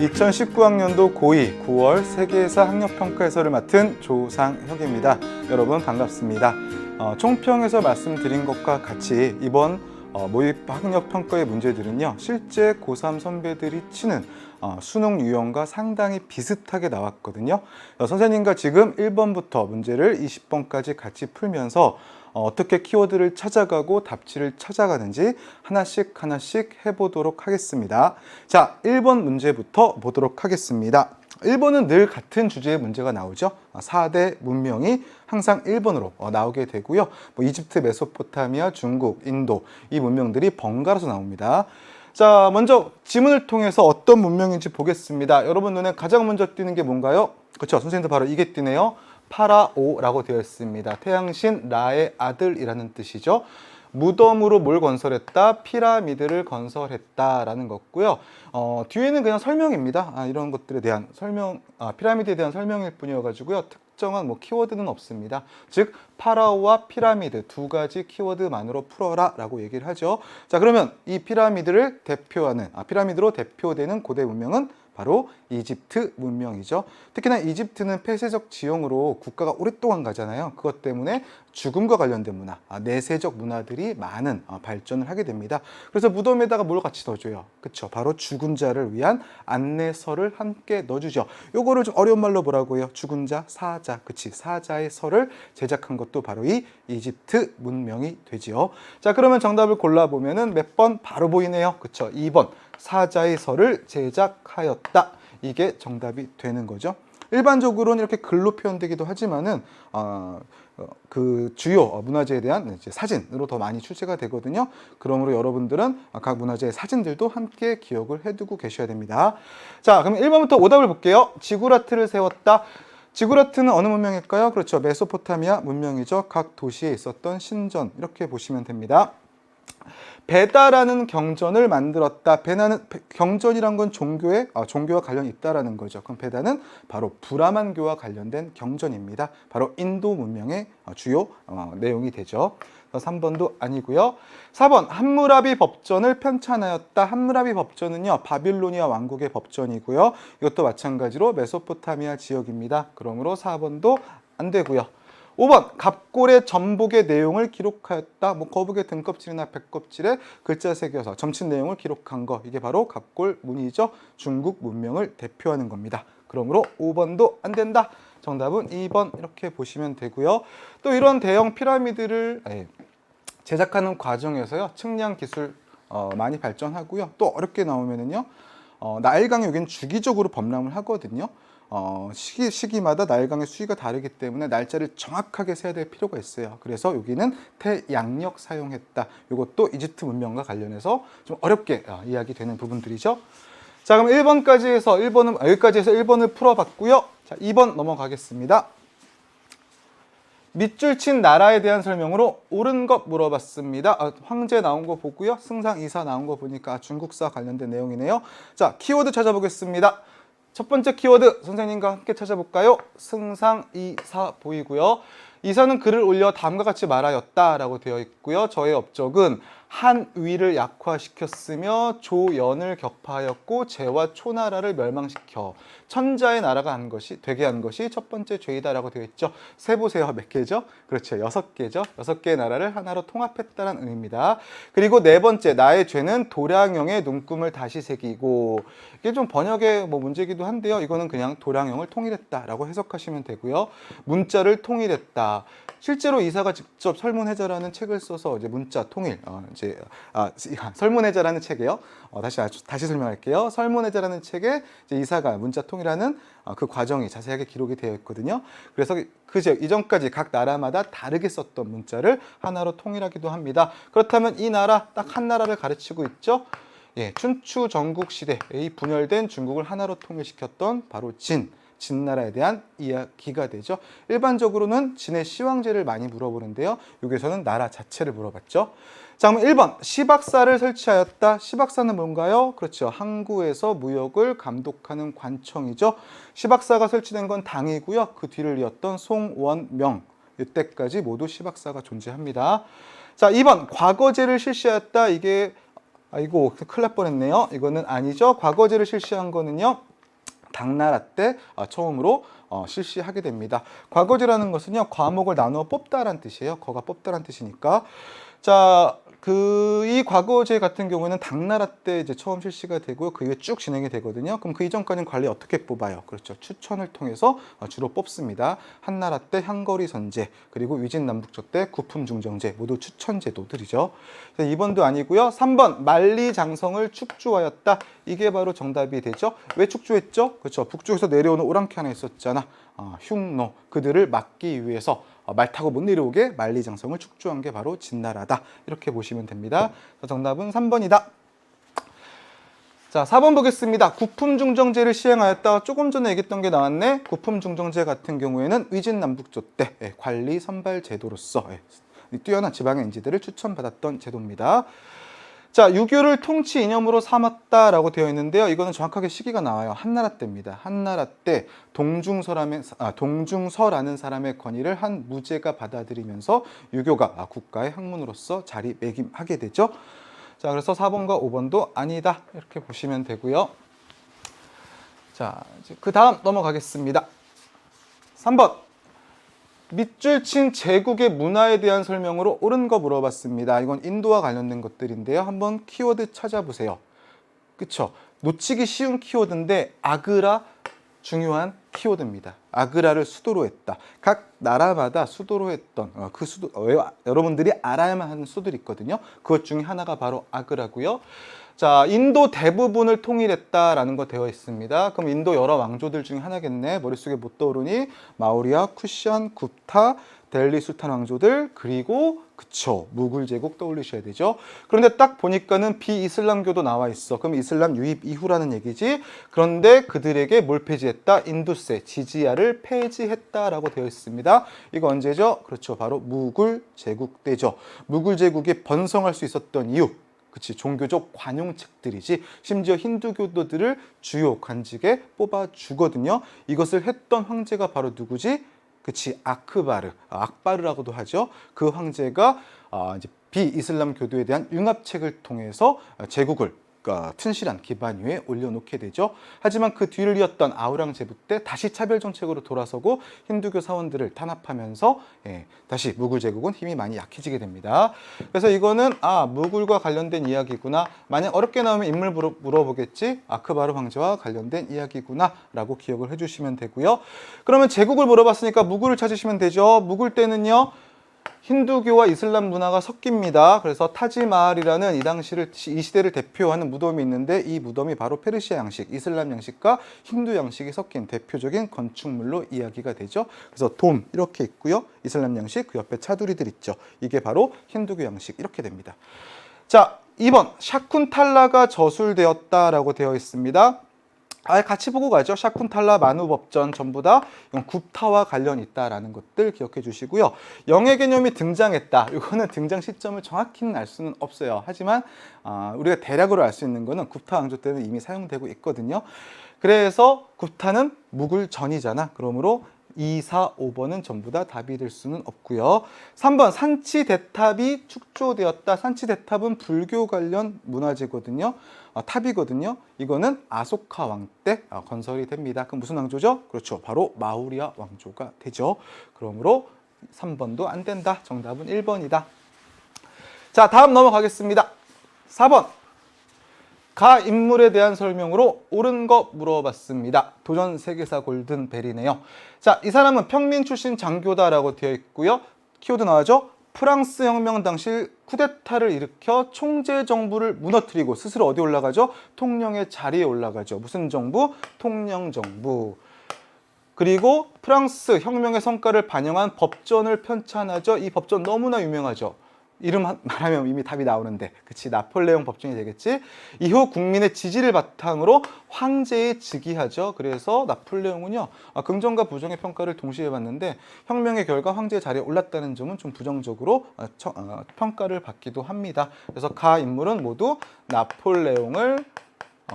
2019학년도 고2 9월 세계사 학력평가 해설을 맡은 조상혁입니다. 여러분 반갑습니다. 총평에서 말씀드린 것과 같이 이번 모의 학력평가의 문제들은요, 실제 고3 선배들이 치는 수능 유형과 상당히 비슷하게 나왔거든요. 선생님과 지금 1번부터 문제를 20번까지 같이 풀면서 어떻게 키워드를 찾아가고 답지를 찾아가는지 하나씩 해보도록 하겠습니다. 자, 1번 문제부터 보도록 하겠습니다. 1번은 늘 같은 주제의 문제가 나오죠. 4대 문명이 항상 1번으로 나오게 되고요. 이집트, 메소포타미아, 중국, 인도 이 문명들이 번갈아서 나옵니다. 자, 먼저 지문을 통해서 어떤 문명인지 보겠습니다. 여러분 눈에 가장 먼저 띄는 게 뭔가요? 그렇죠. 선생님도 바로 이게 띄네요. 파라오라고 되어 있습니다. 태양신 라의 아들이라는 뜻이죠. 무덤으로 뭘 건설했다? 피라미드를 건설했다라는 거고요. 뒤에는 그냥 설명입니다. 이런 것들에 대한 설명, 피라미드에 대한 설명일 뿐이어가지고요. 특정한 키워드는 없습니다. 즉 파라오와 피라미드 두 가지 키워드만으로 풀어라 라고 얘기를 하죠. 자, 그러면 이 피라미드를 대표하는, 피라미드로 대표되는 고대 문명은 바로 이집트 문명이죠. 특히나 이집트는 폐쇄적 지형으로 국가가 오랫동안 가잖아요. 그것 때문에 죽음과 관련된 문화, 내세적 문화들이 많은 발전을 하게 됩니다. 그래서 무덤에다가 뭘 같이 넣어줘요? 그쵸? 바로 죽은 자를 위한 안내서를 함께 넣어주죠. 요거를 좀 어려운 말로 뭐라고 해요? 죽은 자, 사자. 그치? 사자의 서를 제작한 것도 바로 이 이집트 문명이 되지요. 자, 그러면 정답을 골라보면은 몇 번? 바로 보이네요. 그쵸? 2번. 사자의 서를 제작하였다. 이게 정답이 되는 거죠. 일반적으로는 이렇게 글로 표현되기도 하지만은 그 주요 문화재에 대한 이제 사진으로 더 많이 출제가 되거든요. 그러므로 여러분들은 각 문화재의 사진들도 함께 기억을 해두고 계셔야 됩니다. 자, 그럼 1번부터 오답을 볼게요. 지구라트를 세웠다. 지구라트는 어느 문명일까요? 그렇죠. 메소포타미아 문명이죠. 각 도시에 있었던 신전 이렇게 보시면 됩니다. 베다라는 경전을 만들었다. 경전이란 건 종교와 관련이 있다라는 거죠. 그럼 베다는 바로 브라만교와 관련된 경전입니다. 바로 인도 문명의 주요 내용이 되죠. 3번도 아니고요. 4번 함무라비 법전을 편찬하였다. 함무라비 법전은요, 바빌로니아 왕국의 법전이고요. 이것도 마찬가지로 메소포타미아 지역입니다. 그러므로 4번도 안 되고요. 5번 갑골의 전복의 내용을 기록하였다. 거북의 등껍질이나 배껍질에 글자 새겨서 점친 내용을 기록한 거, 이게 바로 갑골 문이죠. 중국 문명을 대표하는 겁니다. 그러므로 5번도 안 된다. 정답은 2번 이렇게 보시면 되고요. 또 이런 대형 피라미드를 제작하는 과정에서요, 측량 기술 많이 발전하고요. 또 어렵게 나오면은요, 나일강이 여기는 주기적으로 범람을 하거든요. 시기마다 나일강의 수위가 다르기 때문에 날짜를 정확하게 세야 될 필요가 있어요. 그래서 여기는 태양력 사용했다. 이것도 이집트 문명과 관련해서 좀 어렵게 이야기되는 부분들이죠. 자, 그럼 1번까지 해서 여기까지 해서 1번을 풀어봤고요. 자, 2번 넘어가겠습니다. 밑줄 친 나라에 대한 설명으로 옳은 것 물어봤습니다. 황제 나온 거 보고요. 승상 이사 나온 거 보니까 중국사 관련된 내용이네요. 자, 키워드 찾아보겠습니다. 첫 번째 키워드 선생님과 함께 찾아볼까요? 승상 이사 보이고요. 이사는 글을 올려 다음과 같이 말하였다라고 되어 있고요. 저의 업적은 한위를 약화시켰으며 조연을 격파하였고 제와 초나라를 멸망시켜 천자의 나라가 되게 한 것이 첫 번째 죄이다라고 되어 있죠. 세보세요. 몇 개죠? 그렇죠. 6개죠. 6개의 나라를 하나로 통합했다는 의미입니다. 그리고 네 번째, 나의 죄는 도량형의 눈금을 다시 새기고, 이게 좀 번역의 문제이기도 한데요. 이거는 그냥 도량형을 통일했다라고 해석하시면 되고요. 문자를 통일했다. 실제로 이사가 직접 설문해자라는 책을 써서 이제 문자 통일, 설문해자라는 책이에요. 다시 설명할게요. 설문해자라는 책에 이제 이사가 문자 통일하는 그 과정이 자세하게 기록이 되어 있거든요. 그래서 이전까지 각 나라마다 다르게 썼던 문자를 하나로 통일하기도 합니다. 그렇다면 이 나라 딱 한 나라를 가르치고 있죠. 예, 춘추 전국 시대에 분열된 중국을 하나로 통일시켰던 바로 진나라에 대한 이야기가 되죠. 일반적으로는 진의 시황제를 많이 물어보는데요. 여기서는 나라 자체를 물어봤죠. 자, 그럼 1번 시박사를 설치하였다. 시박사는 뭔가요? 그렇죠. 항구에서 무역을 감독하는 관청이죠. 시박사가 설치된 건 당이고요. 그 뒤를 이었던 송원명, 이때까지 모두 시박사가 존재합니다. 자, 2번 과거제를 실시하였다. 이게 아이고 큰일 날 뻔했네요. 이거는 아니죠. 과거제를 실시한 거는요, 당나라 때 처음으로 실시하게 됩니다. 과거제라는 것은요, 과목을 나누어 뽑다란 뜻이에요. 거가 뽑다란 뜻이니까. 자, 이 과거제 같은 경우는 당나라 때 이제 처음 실시가 되고요. 그 이후에 쭉 진행이 되거든요. 그럼 그 이전까지는 관리 어떻게 뽑아요? 그렇죠. 추천을 통해서 주로 뽑습니다. 한나라 때 향거리 선제, 그리고 위진남북조 때 구품중정제, 모두 추천 제도들이죠. 2번도 아니고요. 3번 만리장성을 축조하였다. 이게 바로 정답이 되죠. 왜 축조했죠? 그렇죠. 북쪽에서 내려오는 오랑캐 하나 있었잖아. 흉노, 그들을 막기 위해서 말 타고 못 내려오게 만리장성을 축조한 게 바로 진나라다. 이렇게 보시면 됩니다. 정답은 3번이다. 자, 4번 보겠습니다. 구품중정제를 시행하였다. 조금 전에 얘기했던 게 나왔네. 구품중정제 같은 경우에는 위진남북조 때 관리 선발 제도로서 뛰어난 지방의 인재들을 추천받았던 제도입니다. 자, 유교를 통치 이념으로 삼았다라고 되어 있는데요. 이거는 정확하게 시기가 나와요. 한나라 때입니다. 한나라 때 동중서라는 사람의 권위를 한 무제가 받아들이면서 유교가 국가의 학문으로서 자리매김하게 되죠. 자, 그래서 4번과 5번도 아니다. 이렇게 보시면 되고요. 자, 그 다음 넘어가겠습니다. 3번. 밑줄 친 제국의 문화에 대한 설명으로 옳은 거 물어봤습니다. 이건 인도와 관련된 것들인데요. 한번 키워드 찾아보세요. 그쵸? 놓치기 쉬운 키워드인데 아그라 중요한 키워드입니다. 아그라를 수도로 했다. 각 나라마다 수도로 했던 그 수도, 여러분들이 알아야만 하는 수도들이 있거든요. 그것 중에 하나가 바로 아그라고요. 자, 인도 대부분을 통일했다라는 거 되어 있습니다. 그럼 인도 여러 왕조들 중에 하나겠네. 머릿속에 못 떠오르니 마우리아, 쿠시안, 굽타, 델리 술탄 왕조들, 그리고 그쵸, 무굴 제국 떠올리셔야 되죠. 그런데 딱 보니까는 비이슬람교도 나와 있어. 그럼 이슬람 유입 이후라는 얘기지. 그런데 그들에게 뭘 폐지했다? 인두세, 지지야를 폐지했다라고 되어 있습니다. 이거 언제죠? 그렇죠, 바로 무굴 제국 때죠. 무굴 제국이 번성할 수 있었던 이유, 그치, 종교적 관용책들이지. 심지어 힌두교도들을 주요 관직에 뽑아주거든요. 이것을 했던 황제가 바로 누구지? 그치, 악바르라고도 하죠. 그 황제가 이제 비이슬람 교도에 대한 융합책을 통해서 제국을 튼실한 기반 위에 올려놓게 되죠. 하지만 그 뒤를 이었던 아우랑제부 때 다시 차별 정책으로 돌아서고 힌두교 사원들을 탄압하면서 다시 무굴 제국은 힘이 많이 약해지게 됩니다. 그래서 이거는 무굴과 관련된 이야기구나. 만약 어렵게 나오면 인물 물어보겠지. 아크바르 황제와 관련된 이야기구나 라고 기억을 해주시면 되고요. 그러면 제국을 물어봤으니까 무굴을 찾으시면 되죠. 무굴 때는요, 힌두교와 이슬람 문화가 섞입니다. 그래서 타지마할이라는 이 시대를 대표하는 무덤이 있는데, 이 무덤이 바로 페르시아 양식, 이슬람 양식과 힌두 양식이 섞인 대표적인 건축물로 이야기가 되죠. 그래서 돔 이렇게 있고요. 이슬람 양식, 그 옆에 차두리들 있죠. 이게 바로 힌두교 양식, 이렇게 됩니다. 자, 2번 샤쿤탈라가 저술되었다라고 되어 있습니다. 같이 보고 가죠. 샤쿤탈라, 마누법전 전부 다 이건 굽타와 관련이 있다라는 것들 기억해 주시고요. 영의 개념이 등장했다. 이거는 등장 시점을 정확히는 알 수는 없어요. 하지만 우리가 대략으로 알 수 있는 거는 굽타 왕조 때는 이미 사용되고 있거든요. 그래서 굽타는 무굴 전이잖아. 그러므로 2, 4, 5번은 전부 다 답이 될 수는 없고요. 3번 산치대탑이 축조되었다. 산치대탑은 불교 관련 문화재거든요. 탑이거든요. 이거는 아소카 왕 때 건설이 됩니다. 그럼 무슨 왕조죠? 그렇죠, 바로 마우리아 왕조가 되죠. 그러므로 3번도 안 된다. 정답은 1번이다. 자, 다음 넘어가겠습니다. 4번 가 인물에 대한 설명으로 옳은 거 물어봤습니다. 도전 세계사 골든벨이네요. 자, 이 사람은 평민 출신 장교다라고 되어 있고요. 키워드 나와죠? 프랑스 혁명 당시 쿠데타를 일으켜 총재 정부를 무너뜨리고 스스로 어디 올라가죠? 통령의 자리에 올라가죠. 무슨 정부? 통령 정부. 그리고 프랑스 혁명의 성과를 반영한 법전을 편찬하죠. 이 법전 너무나 유명하죠. 이름 말하면 이미 답이 나오는데, 그치, 나폴레옹 법정이 되겠지. 이후 국민의 지지를 바탕으로 황제에 즉위하죠. 그래서 나폴레옹은요, 긍정과 부정의 평가를 동시에 받는데 혁명의 결과 황제의 자리에 올랐다는 점은 좀 부정적으로 평가를 받기도 합니다. 그래서 가 인물은 모두 나폴레옹을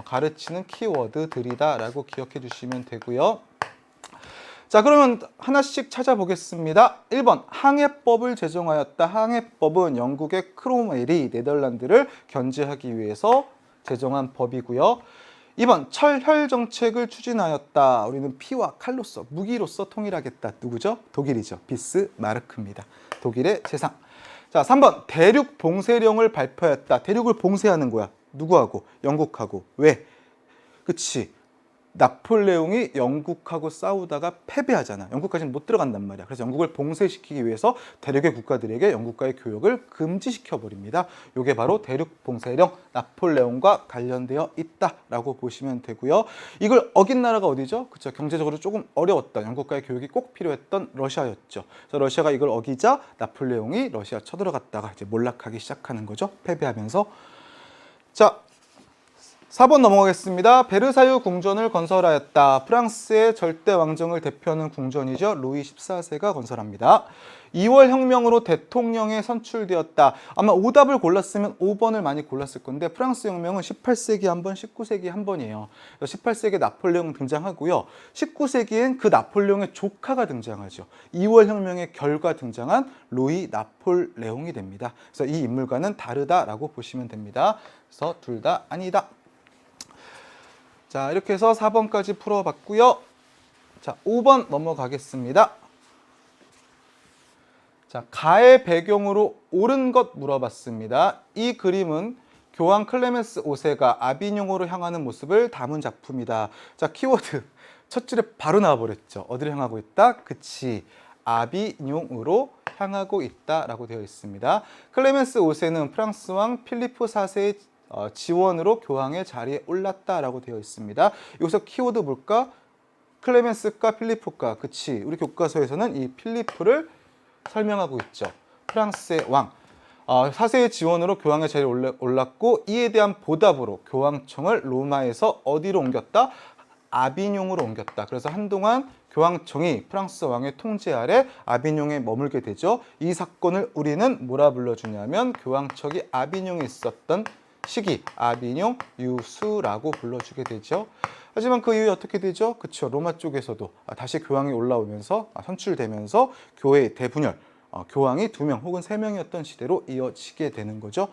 가르치는 키워드들이다라고 기억해 주시면 되고요. 자, 그러면 하나씩 찾아보겠습니다. 1번 항해법을 제정하였다. 항해법은 영국의 크롬웰이 네덜란드를 견제하기 위해서 제정한 법이고요. 2번 철혈 정책을 추진하였다. 우리는 피와 칼로서 무기로서 통일하겠다. 누구죠? 독일이죠. 비스마르크입니다. 독일의 재상. 자, 3번 대륙 봉쇄령을 발표했다. 대륙을 봉쇄하는 거야. 누구하고? 영국하고. 왜? 그치. 나폴레옹이 영국하고 싸우다가 패배하잖아. 영국까지는 못 들어간단 말이야. 그래서 영국을 봉쇄시키기 위해서 대륙의 국가들에게 영국과의 교역을 금지시켜버립니다. 이게 바로 대륙 봉쇄령, 나폴레옹과 관련되어 있다라고 보시면 되고요. 이걸 어긴 나라가 어디죠? 그쵸, 경제적으로 조금 어려웠던, 영국과의 교역이 꼭 필요했던 러시아였죠. 그래서 러시아가 이걸 어기자 나폴레옹이 러시아 쳐들어갔다가 이제 몰락하기 시작하는 거죠. 패배하면서. 자, 4번 넘어가겠습니다. 베르사유 궁전을 건설하였다. 프랑스의 절대 왕정을 대표하는 궁전이죠. 루이 14세가 건설합니다. 2월 혁명으로 대통령에 선출되었다. 아마 오답을 골랐으면 5번을 많이 골랐을 건데 프랑스 혁명은 18세기 한 번, 19세기 한 번이에요. 18세기에 나폴레옹 등장하고요. 19세기엔 그 나폴레옹의 조카가 등장하죠. 2월 혁명의 결과 등장한 루이 나폴레옹이 됩니다. 그래서 이 인물과는 다르다라고 보시면 됩니다. 그래서 둘 다 아니다. 자, 이렇게 해서 4번까지 풀어봤고요. 자, 5번 넘어가겠습니다. 자, 가의 배경으로 옳은 것 물어봤습니다. 이 그림은 교황 클레멘스 5세가 아비뇽으로 향하는 모습을 담은 작품이다. 자, 키워드 첫 줄에 바로 나와버렸죠. 어디를 향하고 있다? 그치, 아비뇽으로 향하고 있다라고 되어 있습니다. 클레멘스 5세는 프랑스 왕 필리프 4세의 지원으로 교황의 자리에 올랐다라고 되어 있습니다. 여기서 키워드 뭘까? 클레멘스과 필리프과. 그치, 우리 교과서에서는 이 필리프를 설명하고 있죠. 프랑스의 왕. 4세의 지원으로 교황의 자리에 올랐고 이에 대한 보답으로 교황청을 로마에서 어디로 옮겼다? 아비뇽으로 옮겼다. 그래서 한동안 교황청이 프랑스 왕의 통제 아래 아비뇽에 머물게 되죠. 이 사건을 우리는 뭐라 불러주냐면 교황청이 아비뇽에 있었던 시기, 아비뇽 유수라고 불러주게 되죠. 하지만 그 이후에 어떻게 되죠? 그쵸, 로마 쪽에서도 다시 교황이 올라오면서 선출되면서 교회의 대분열, 교황이 2명 혹은 3명이었던 시대로 이어지게 되는 거죠.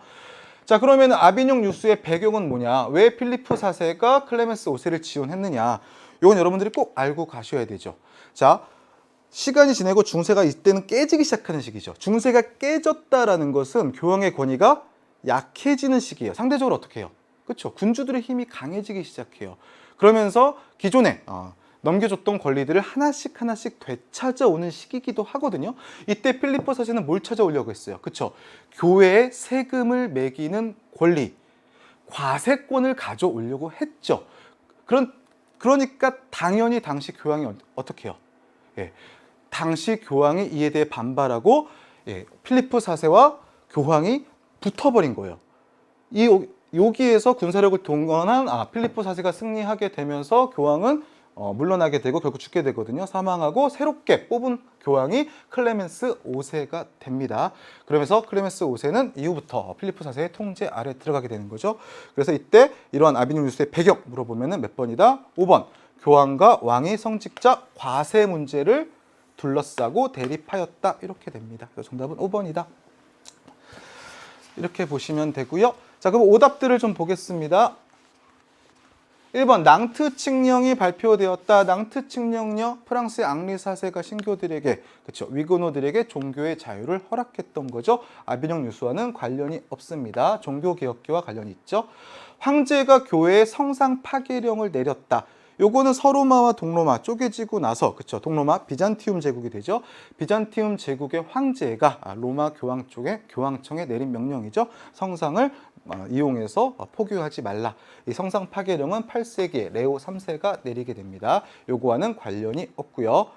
자, 그러면 아비뇽 유수의 배경은 뭐냐? 왜 필리프 4세가 클레멘스 5세를 지원했느냐? 이건 여러분들이 꼭 알고 가셔야 되죠. 자, 시간이 지내고 중세가 이때는 깨지기 시작하는 시기죠. 중세가 깨졌다라는 것은 교황의 권위가 약해지는 시기예요. 상대적으로 어떻게 해요? 그렇죠. 군주들의 힘이 강해지기 시작해요. 그러면서 기존에 넘겨줬던 권리들을 하나씩 하나씩 되찾아오는 시기이기도 하거든요. 이때 필리포 사제는 뭘 찾아오려고 했어요? 그렇죠. 교회에 세금을 매기는 권리, 과세권을 가져오려고 했죠. 그러니까 당연히 당시 교황이 어떻게 해요? 예, 당시 교황이 이에 대해 반발하고 필리포 4세와 교황이 붙어버린 거예요. 여기에서 군사력을 동원한 필리포 4세가 승리하게 되면서 교황은 물러나게 되고 결국 죽게 되거든요. 사망하고 새롭게 뽑은 교황이 클레멘스 5세가 됩니다. 그러면서 클레멘스 5세는 이후부터 필리포 4세의 통제 아래 들어가게 되는 거죠. 그래서 이때 이러한 아비뇽 유수의 배경 물어보면 몇 번이다? 5번. 교황과 왕의 성직자 과세 문제를 둘러싸고 대립하였다. 이렇게 됩니다. 그래서 정답은 5번이다. 이렇게 보시면 되고요. 자, 그럼 오답들을 좀 보겠습니다. 1번 낭트 칙령이 발표되었다. 낭트 칙령요, 프랑스의 앙리 4세가 신교들에게, 그렇죠, 위그노들에게 종교의 자유를 허락했던 거죠. 아비뇽 유수와는 관련이 없습니다. 종교 개혁기와 관련이 있죠. 황제가 교회에 성상 파괴령을 내렸다. 요거는 서로마와 동로마 쪼개지고 나서, 그쵸, 동로마 비잔티움 제국이 되죠. 비잔티움 제국의 황제가 로마 교황 쪽에 교황청에 내린 명령이죠. 성상을 이용해서 포교하지 말라. 이 성상 파괴령은 8세기 레오 3세가 내리게 됩니다. 요거와는 관련이 없고요.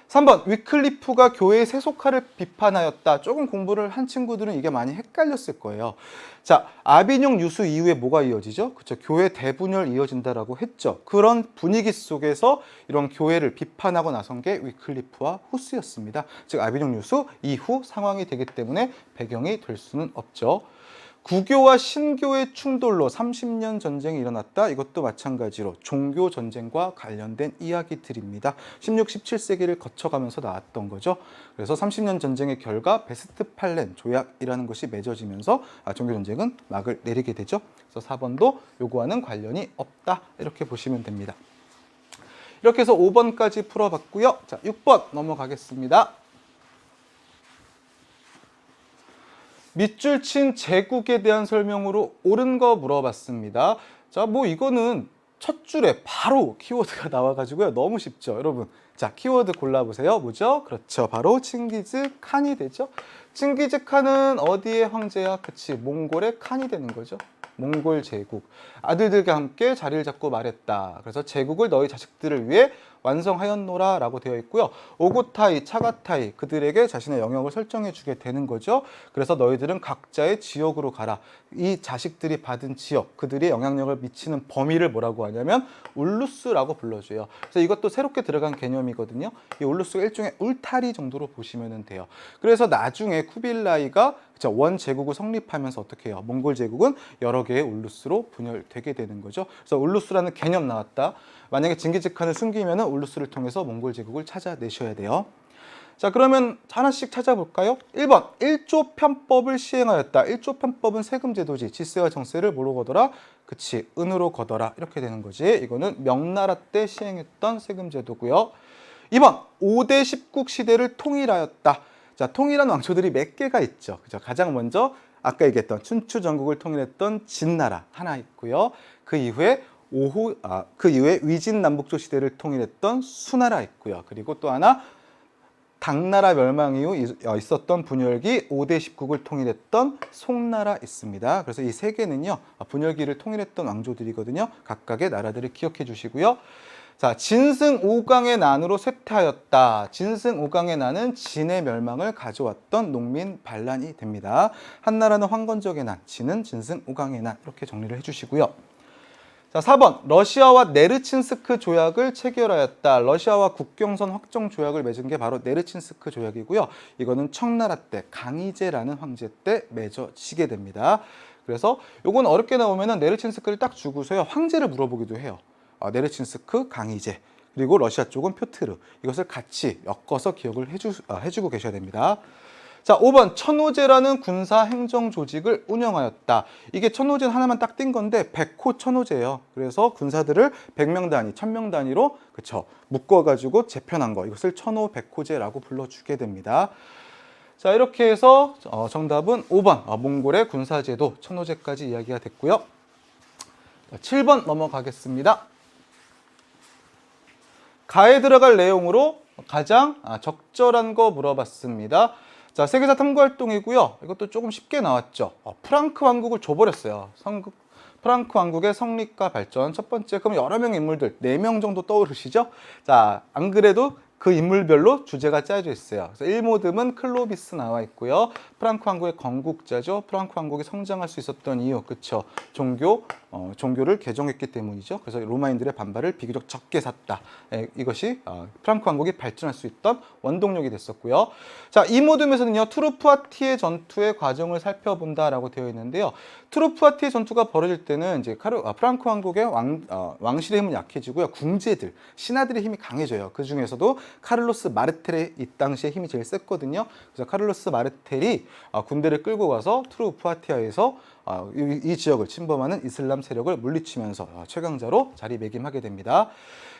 3번 위클리프가 교회의 세속화를 비판하였다. 조금 공부를 한 친구들은 이게 많이 헷갈렸을 거예요. 자, 아비뇽 유수 이후에 뭐가 이어지죠? 그렇죠. 교회 대분열 이어진다라고 했죠. 그런 분위기 속에서 이런 교회를 비판하고 나선 게 위클리프와 후스였습니다. 즉 아비뇽 유수 이후 상황이 되기 때문에 배경이 될 수는 없죠. 구교와 신교의 충돌로 30년 전쟁이 일어났다. 이것도 마찬가지로 종교 전쟁과 관련된 이야기들입니다. 16, 17세기를 거쳐가면서 나왔던 거죠. 그래서 30년 전쟁의 결과 베스트팔렌 조약이라는 것이 맺어지면서 종교 전쟁은 막을 내리게 되죠. 그래서 4번도 요거와는 관련이 없다. 이렇게 보시면 됩니다. 이렇게 해서 5번까지 풀어봤고요. 자, 6번 넘어가겠습니다. 밑줄 친 제국에 대한 설명으로 옳은 거 물어봤습니다. 자, 뭐 이거는 첫 줄에 바로 키워드가 나와가지고요. 너무 쉽죠, 여러분. 자, 키워드 골라보세요. 뭐죠? 그렇죠. 바로 칭기즈 칸이 되죠. 칭기즈 칸은 어디의 황제야? 그치, 몽골의 칸이 되는 거죠. 몽골 제국. 아들들과 함께 자리를 잡고 말했다. 그래서 제국을 너희 자식들을 위해 완성하였노라 라고 되어 있고요. 오고타이, 차가타이 그들에게 자신의 영역을 설정해 주게 되는 거죠. 그래서 너희들은 각자의 지역으로 가라. 이 자식들이 받은 지역, 그들이 영향력을 미치는 범위를 뭐라고 하냐면 울루스라고 불러줘요. 그래서 이것도 새롭게 들어간 개념이거든요. 이 울루스가 일종의 울타리 정도로 보시면 돼요. 그래서 나중에 쿠빌라이가 원 제국을 성립하면서 어떻게 해요? 몽골 제국은 여러 개의 울루스로 분열되게 되는 거죠. 그래서 울루스라는 개념 나왔다. 만약에 징기즈칸을 숨기면 울루스를 통해서 몽골 제국을 찾아내셔야 돼요. 자, 그러면 하나씩 찾아볼까요? 1번, 1조 편법을 시행하였다. 1조 편법은 세금 제도지. 지세와 정세를 뭐로 거더라? 그치, 은으로 거더라. 이렇게 되는 거지. 이거는 명나라 때 시행했던 세금 제도고요. 2번, 5대 10국 시대를 통일하였다. 자, 통일한 왕조들이 몇 개가 있죠. 그죠? 가장 먼저 아까 얘기했던 춘추 전국을 통일했던 진나라 하나 있고요. 그 이후에 위진 남북조 시대를 통일했던 수나라 있고요. 그리고 또 하나 당나라 멸망 이후 있었던 분열기 5대 10국을 통일했던 송나라 있습니다. 그래서 이 세 개는요, 분열기를 통일했던 왕조들이거든요. 각각의 나라들을 기억해 주시고요. 자, 진승 5강의 난으로 쇠퇴하였다. 진승 5강의 난은 진의 멸망을 가져왔던 농민 반란이 됩니다. 한나라는 황건적의 난, 진은 진승 5강의 난, 이렇게 정리를 해주시고요. 자, 4번, 러시아와 네르친스크 조약을 체결하였다. 러시아와 국경선 확정 조약을 맺은 게 바로 네르친스크 조약이고요. 이거는 청나라 때 강희제라는 황제 때 맺어지게 됩니다. 그래서 요건 어렵게 나오면은 네르친스크를 딱 주고서요, 황제를 물어보기도 해요. 네르친스크, 강희제, 그리고 러시아 쪽은 표트르. 이것을 같이 엮어서 기억을 해주고 계셔야 됩니다. 자, 5번, 천호제라는 군사 행정 조직을 운영하였다. 이게 천호제 하나만 딱 띈 건데 100호 천호제예요. 그래서 군사들을 100명 단위, 1000명 단위로 그쵸, 묶어가지고 재편한 거. 이것을 천호 100호제라고 불러주게 됩니다. 자, 이렇게 해서 정답은 5번, 몽골의 군사제도 천호제까지 이야기가 됐고요. 자, 7번 넘어가겠습니다. 가에 들어갈 내용으로 가장 적절한 거 물어봤습니다. 자, 세계사 탐구활동이고요. 이것도 조금 쉽게 나왔죠. 프랑크 왕국을 줘버렸어요. 프랑크 왕국의 성립과 발전. 첫 번째, 그럼 여러 명의 인물들, 4명 정도 떠오르시죠? 자, 안 그래도 그 인물별로 주제가 짜여져 있어요. 그래서 1모듬은 클로비스 나와 있고요. 프랑크 왕국의 건국자죠. 프랑크 왕국이 성장할 수 있었던 이유, 그쵸? 종교를 개종했기 때문이죠. 그래서 로마인들의 반발을 비교적 적게 샀다. 이것이 프랑크 왕국이 발전할 수 있던 원동력이 됐었고요. 자, 2모듬에서는요, 투르푸아티의 전투의 과정을 살펴본다라고 되어 있는데요. 투르푸아티의 전투가 벌어질 때는 이제 프랑크 왕국의 왕실의 힘은 약해지고요. 궁제들, 신하들의 힘이 강해져요. 그 중에서도 카를로스 마르텔의 이 당시에 힘이 제일 셌거든요. 그래서 카를로스 마르텔이 군대를 끌고 가서 투르푸아티아에서 이 지역을 침범하는 이슬람 세력을 물리치면서 최강자로 자리매김하게 됩니다.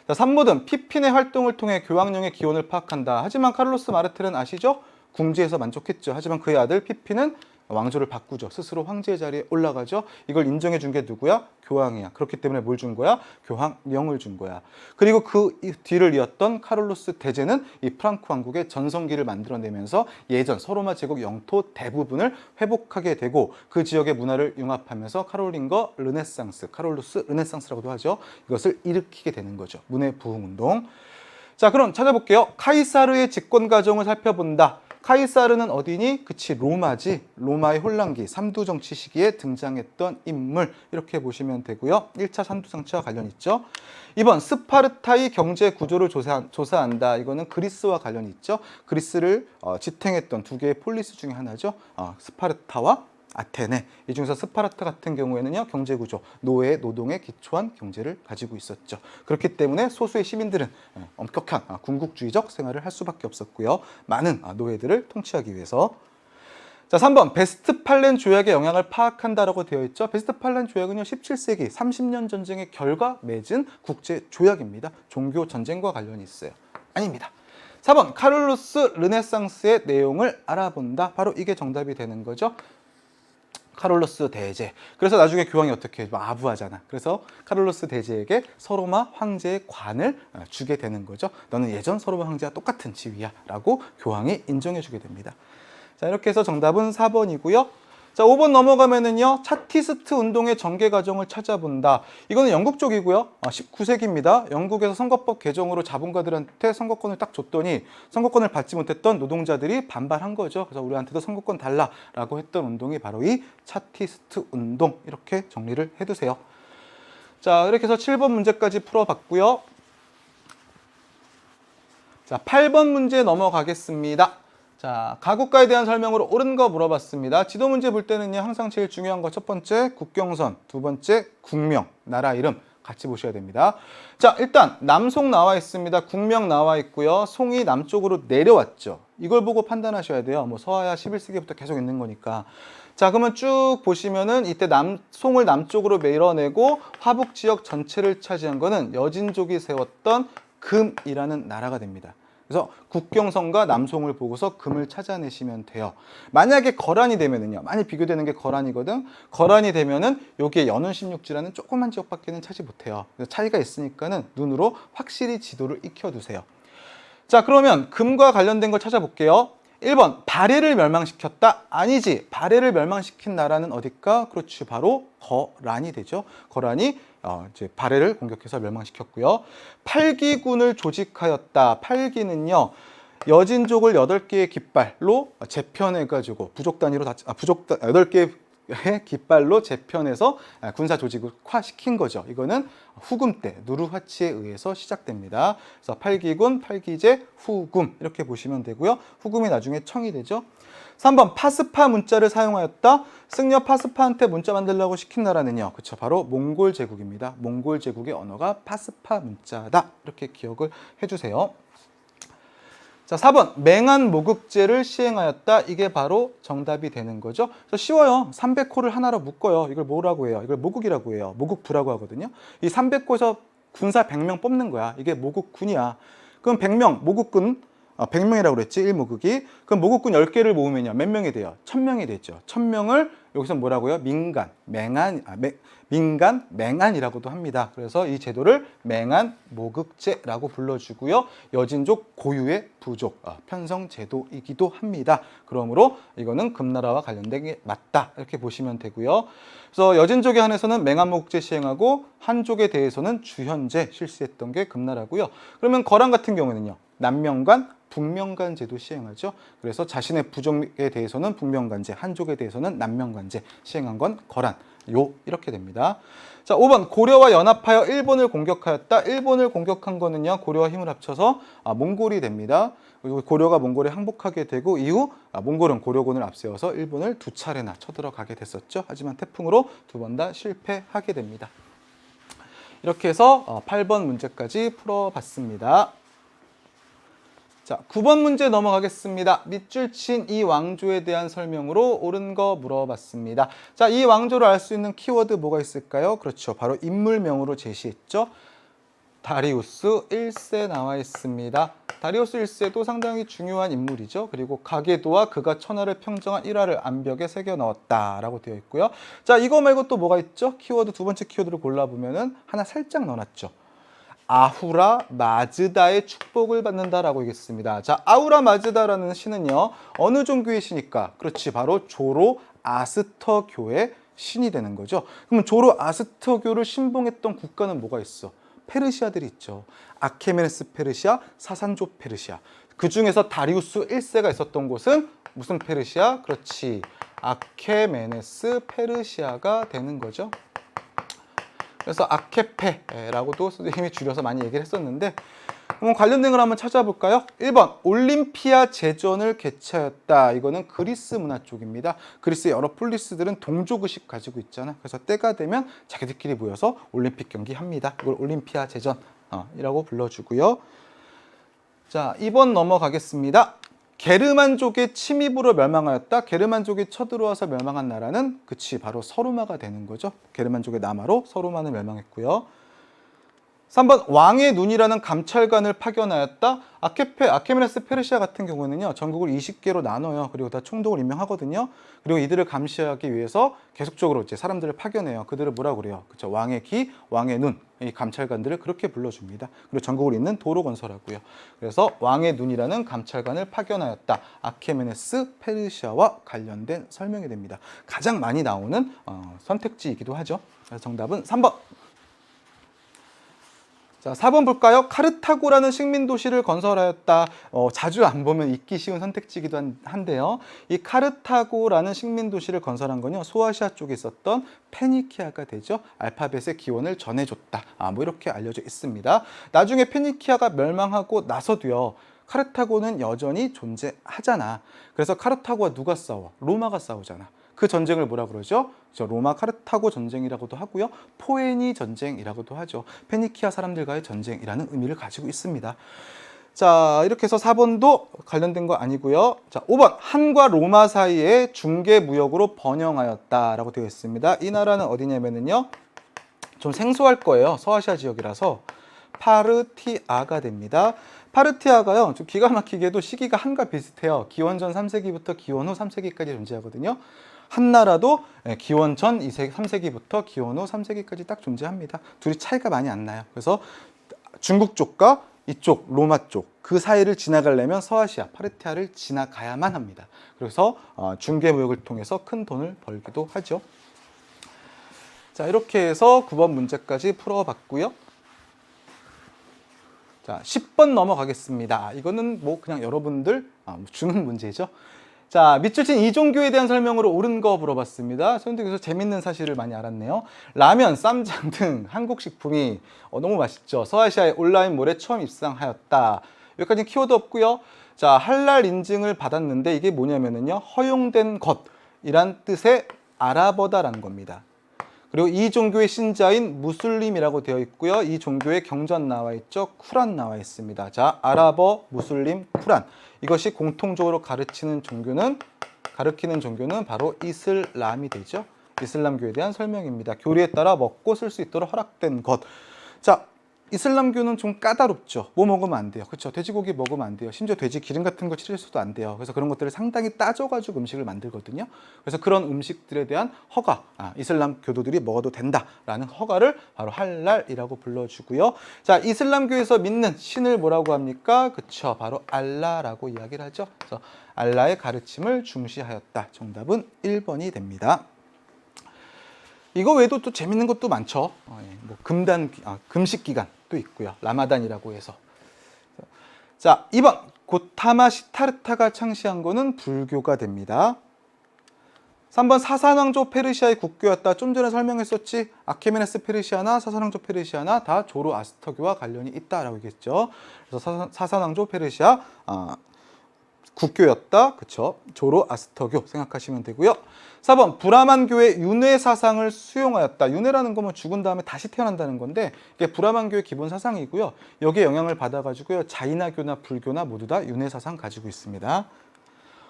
자, 3모듬, 피핀의 활동을 통해 교황령의 기원을 파악한다. 하지만 카를로스 마르텔은 아시죠? 궁지에서 만족했죠. 하지만 그의 아들 피핀은 왕조를 바꾸죠. 스스로 황제의 자리에 올라가죠. 이걸 인정해 준 게 누구야? 교황이야. 그렇기 때문에 뭘 준 거야? 교황령을 준 거야. 그리고 그 뒤를 이었던 카를로스 대제는 이 프랑크 왕국의 전성기를 만들어내면서 예전 서로마 제국 영토 대부분을 회복하게 되고 그 지역의 문화를 융합하면서 카롤링거 르네상스, 카롤루스 르네상스라고도 하죠. 이것을 일으키게 되는 거죠. 문해 부흥운동. 자, 그럼 찾아볼게요. 카이사르의 집권 과정을 살펴본다. 카이사르는 어디니? 그치, 로마지. 로마의 혼란기, 삼두정치 시기에 등장했던 인물, 이렇게 보시면 되고요. 1차 삼두정치와 관련 있죠. 2번, 스파르타의 경제 구조를 조사한다. 이거는 그리스와 관련이 있죠. 그리스를 지탱했던 두 개의 폴리스 중에 하나죠. 스파르타와 아테네. 이 중에서 스파르타 같은 경우에는요, 경제구조, 노예, 노동에 기초한 경제를 가지고 있었죠. 그렇기 때문에 소수의 시민들은 엄격한 군국주의적 생활을 할 수밖에 없었고요. 많은 노예들을 통치하기 위해서. 자, 3번 베스트팔렌 조약의 영향을 파악한다라고 되어 있죠. 베스트팔렌 조약은요, 17세기 30년 전쟁의 결과 맺은 국제 조약입니다. 종교 전쟁과 관련이 있어요. 아닙니다. 4번 카를로스 르네상스의 내용을 알아본다. 바로 이게 정답이 되는 거죠. 카를로스 대제. 그래서 나중에 교황이 어떻게 해? 아부하잖아. 그래서 카를로스 대제에게 서로마 황제의 관을 주게 되는 거죠. 너는 예전 서로마 황제와 똑같은 지위야 라고 교황이 인정해 주게 됩니다. 자, 이렇게 해서 정답은 4번이고요. 자, 5번 넘어가면은요, 차티스트 운동의 전개 과정을 찾아본다. 이거는 영국 쪽이고요. 19세기입니다. 영국에서 선거법 개정으로 자본가들한테 선거권을 딱 줬더니 선거권을 받지 못했던 노동자들이 반발한 거죠. 그래서 우리한테도 선거권 달라라고 했던 운동이 바로 이 차티스트 운동. 이렇게 정리를 해두세요. 자, 이렇게 해서 7번 문제까지 풀어봤고요. 자, 8번 문제 넘어가겠습니다. 자, 가국가에 대한 설명으로 옳은 거 물어봤습니다. 지도 문제 볼 때는요, 항상 제일 중요한 거 첫 번째 국경선, 두 번째 국명, 나라 이름 같이 보셔야 됩니다. 자, 일단 남송 나와 있습니다. 국명 나와 있고요. 송이 남쪽으로 내려왔죠. 이걸 보고 판단하셔야 돼요. 뭐 서하야 11세기부터 계속 있는 거니까. 자, 그러면 쭉 보시면은 이때 송을 남쪽으로 밀어내고 화북 지역 전체를 차지한 거는 여진족이 세웠던 금이라는 나라가 됩니다. 그래서 국경선과 남송을 보고서 금을 찾아내시면 돼요. 만약에 거란이 되면은요, 많이 비교되는 게 거란이거든. 거란이 되면은 여기에 연운십육지라는 조그만 지역밖에는 차지 못해요. 그래서 차이가 있으니까는 눈으로 확실히 지도를 익혀두세요. 자, 그러면 금과 관련된 걸 찾아볼게요. 1번 발해를 멸망시켰다. 아니지. 발해를 멸망시킨 나라는 어딜까? 그렇지. 바로 거란이 되죠. 거란이 이제 발해를 공격해서 멸망시켰고요. 팔기군을 조직하였다. 팔기는요, 여진족을 8개의 깃발로 재편해가지고 부족 단위로 8개의 깃발로 재편해서 군사 조직을 시킨 거죠. 이거는 후금 때 누르하치에 의해서 시작됩니다. 그래서 팔기군, 팔기제, 후금 이렇게 보시면 되고요. 후금이 나중에 청이 되죠. 3번 파스파 문자를 사용하였다. 승려 파스파한테 문자 만들려고 시킨 나라는요. 그렇죠. 바로 몽골 제국입니다. 몽골 제국의 언어가 파스파 문자다. 이렇게 기억을 해주세요. 자, 4번 맹한 모국제를 시행하였다. 이게 바로 정답이 되는 거죠. 그래서 쉬워요. 300호를 하나로 묶어요. 이걸 뭐라고 해요? 이걸 모국이라고 해요. 모국부라고 하거든요. 이 300호에서 군사 100명 뽑는 거야. 이게 모국군이야. 그럼 100명, 모국군 100명이라고 그랬지, 1모국이. 그럼 모국군 10개를 모으면요. 몇 명이 돼요? 1000명이 되죠. 1000명을 여기서 뭐라고요? 민간, 맹안이라고도 합니다. 그래서 이 제도를 맹안 모국제라고 불러주고요. 여진족 고유의 부족, 편성 제도이기도 합니다. 그러므로 이거는 금나라와 관련된 게 맞다. 이렇게 보시면 되고요. 그래서 여진족에 한해서는 맹안 모국제 시행하고 한족에 대해서는 주현제 실시했던 게 금나라고요. 그러면 거란 같은 경우는요. 남명간, 북명간 제도 시행하죠. 그래서 자신의 부족에 대해서는 북명간제, 한족에 대해서는 남명간제 시행한 건 거란. 이렇게 됩니다. 자, 5번 고려와 연합하여 일본을 공격하였다. 일본을 공격한 거는요. 고려와 힘을 합쳐서 몽골이 됩니다. 그리고 고려가 몽골에 항복하게 되고 이후 몽골은 고려군을 앞세워서 일본을 2차례나 쳐들어가게 됐었죠. 하지만 태풍으로 2번 다 실패하게 됩니다. 이렇게 해서 8번 문제까지 풀어봤습니다. 자, 9번 문제 넘어가겠습니다. 밑줄 친 이 왕조에 대한 설명으로 옳은 거 물어봤습니다. 자, 이 왕조를 알 수 있는 키워드 뭐가 있을까요? 그렇죠. 바로 인물명으로 제시했죠. 다리우스 1세 나와 있습니다. 다리우스 1세도 상당히 중요한 인물이죠. 그리고 가계도와 그가 천하를 평정한 일화를 암벽에 새겨 넣었다라고 되어 있고요. 자, 이거 말고 또 뭐가 있죠? 키워드 두 번째 키워드를 골라보면은 하나 살짝 넣어놨죠. 아후라 마즈다의 축복을 받는다라고 얘기했습니다. 자, 아후라 마즈다라는 신은요, 어느 종교의 신일까? 그렇지, 바로 조로 아스터교의 신이 되는 거죠. 그러면 조로 아스터교를 신봉했던 국가는 뭐가 있어? 페르시아들이 있죠. 아케메네스 페르시아, 사산조 페르시아. 그 중에서 다리우스 1세가 있었던 곳은 무슨 페르시아? 그렇지, 아케메네스 페르시아가 되는 거죠. 그래서 아케페라고도 선생님이 줄여서 많이 얘기를 했었는데, 그럼 관련된 걸 한번 찾아볼까요? 1번 올림피아 제전을 개최하였다. 이거는 그리스 문화 쪽입니다. 그리스의 여러 폴리스들은 동족의식 가지고 있잖아. 그래서 때가 되면 자기들끼리 모여서 올림픽 경기 합니다. 이걸 올림피아 제전이라고 불러주고요. 자, 2번 넘어가겠습니다. 게르만족의 침입으로 멸망하였다. 게르만족이 쳐들어와서 멸망한 나라는 바로 서로마가 되는 거죠. 게르만족의 남하로 서로마는 멸망했고요. 3번 왕의 눈이라는 감찰관을 파견하였다. 아케메네스 페르시아 같은 경우는요, 전국을 20개로 나눠요. 그리고 다 총독을 임명하거든요. 그리고 이들을 감시하기 위해서 계속적으로 이제 사람들을 파견해요. 그들을 뭐라고 그래요? 그렇죠. 왕의 귀, 왕의 눈, 이 감찰관들을 그렇게 불러줍니다. 그리고 전국을 잇는 도로 건설하고요. 그래서 왕의 눈이라는 감찰관을 파견하였다. 아케메네스 페르시아와 관련된 설명이 됩니다. 가장 많이 나오는 선택지이기도 하죠. 그래서 정답은 3번. 자, 4번 볼까요? 카르타고라는 식민 도시를 건설하였다. 자주 안 보면 잊기 쉬운 선택지이기도 한데요. 이 카르타고라는 식민 도시를 건설한 건요, 소아시아 쪽에 있었던 페니키아가 되죠. 알파벳의 기원을 전해줬다. 뭐 이렇게 알려져 있습니다. 나중에 페니키아가 멸망하고 나서도요, 카르타고는 여전히 존재하잖아. 그래서 카르타고와 누가 싸워? 로마가 싸우잖아. 그 전쟁을 뭐라 그러죠? 로마 카르타고 전쟁이라고도 하고요. 포에니 전쟁이라고도 하죠. 페니키아 사람들과의 전쟁이라는 의미를 가지고 있습니다. 자, 이렇게 해서 4번도 관련된 거 아니고요. 자, 5번 한과 로마 사이에 중개 무역으로 번영하였다라고 되어 있습니다. 이 나라는 어디냐면요, 좀 생소할 거예요. 서아시아 지역이라서 파르티아가 됩니다. 파르티아가요, 좀 기가 막히게도 시기가 한과 비슷해요. 기원전 3세기부터 기원 후 3세기까지 존재하거든요. 한나라도 기원 전 3세기부터 기원 후 3세기까지 딱 존재합니다. 둘이 차이가 많이 안 나요. 그래서 중국 쪽과 이쪽 로마 쪽 그 사이를 지나가려면 서아시아 파르티아를 지나가야만 합니다. 그래서 중개 무역을 통해서 큰 돈을 벌기도 하죠. 자, 이렇게 해서 9번 문제까지 풀어봤고요. 자, 10번 넘어가겠습니다. 이거는 뭐 그냥 여러분들 주는 문제죠. 자, 밑줄 친 이종교에 대한 설명으로 옳은 거 물어봤습니다. 선생님께서 재밌는 사실을 많이 알았네요. 라면, 쌈장 등 한국 식품이 너무 맛있죠. 서아시아의 온라인 몰에 처음 입상하였다. 여기까지는 키워드 없고요. 자, 할랄 인증을 받았는데 이게 뭐냐면요, 허용된 것이란 뜻의 아랍어다라는 겁니다. 그리고 이 종교의 신자인 무슬림이라고 되어 있고요. 이 종교의 경전 나와 있죠. 쿠란 나와 있습니다. 자, 아랍어, 무슬림, 쿠란. 이것이 공통적으로 가르치는 종교는 바로 이슬람이 되죠. 이슬람교에 대한 설명입니다. 교리에 따라 먹고 쓸 수 있도록 허락된 것. 자, 이슬람교는 좀 까다롭죠. 뭐 먹으면 안 돼요. 그렇죠? 돼지고기 먹으면 안 돼요. 심지어 돼지 기름 같은 거 칠해서도 안 돼요. 그래서 그런 것들을 상당히 따져가지고 음식을 만들거든요. 그래서 그런 음식들에 대한 허가, 이슬람 교도들이 먹어도 된다라는 허가를 바로 할랄이라고 불러주고요. 자, 이슬람교에서 믿는 신을 뭐라고 합니까? 그렇죠. 바로 알라라고 이야기를 하죠. 그래서 알라의 가르침을 중시하였다. 정답은 1번이 됩니다. 이거 외에도 또 재밌는 것도 많죠. 뭐 금식 기간도 있고요. 라마단이라고 해서. 자, 2번 고타마 시타르타가 창시한 거는 불교가 됩니다. 3번 사산왕조 페르시아의 국교였다. 좀 전에 설명했었지. 아케메네스 페르시아나 사산왕조 페르시아나 다 조로아스터교와 관련이 있다라고 얘기했죠. 그래서 사산왕조 페르시아 국교였다. 그쵸? 조로아스터교 생각하시면 되고요. 4번 브라만교의 윤회 사상을 수용하였다. 윤회라는 거면 죽은 다음에 다시 태어난다는 건데 이게 브라만교의 기본 사상이고요. 여기에 영향을 받아가지고요. 자이나교나 불교나 모두 다 윤회 사상 가지고 있습니다.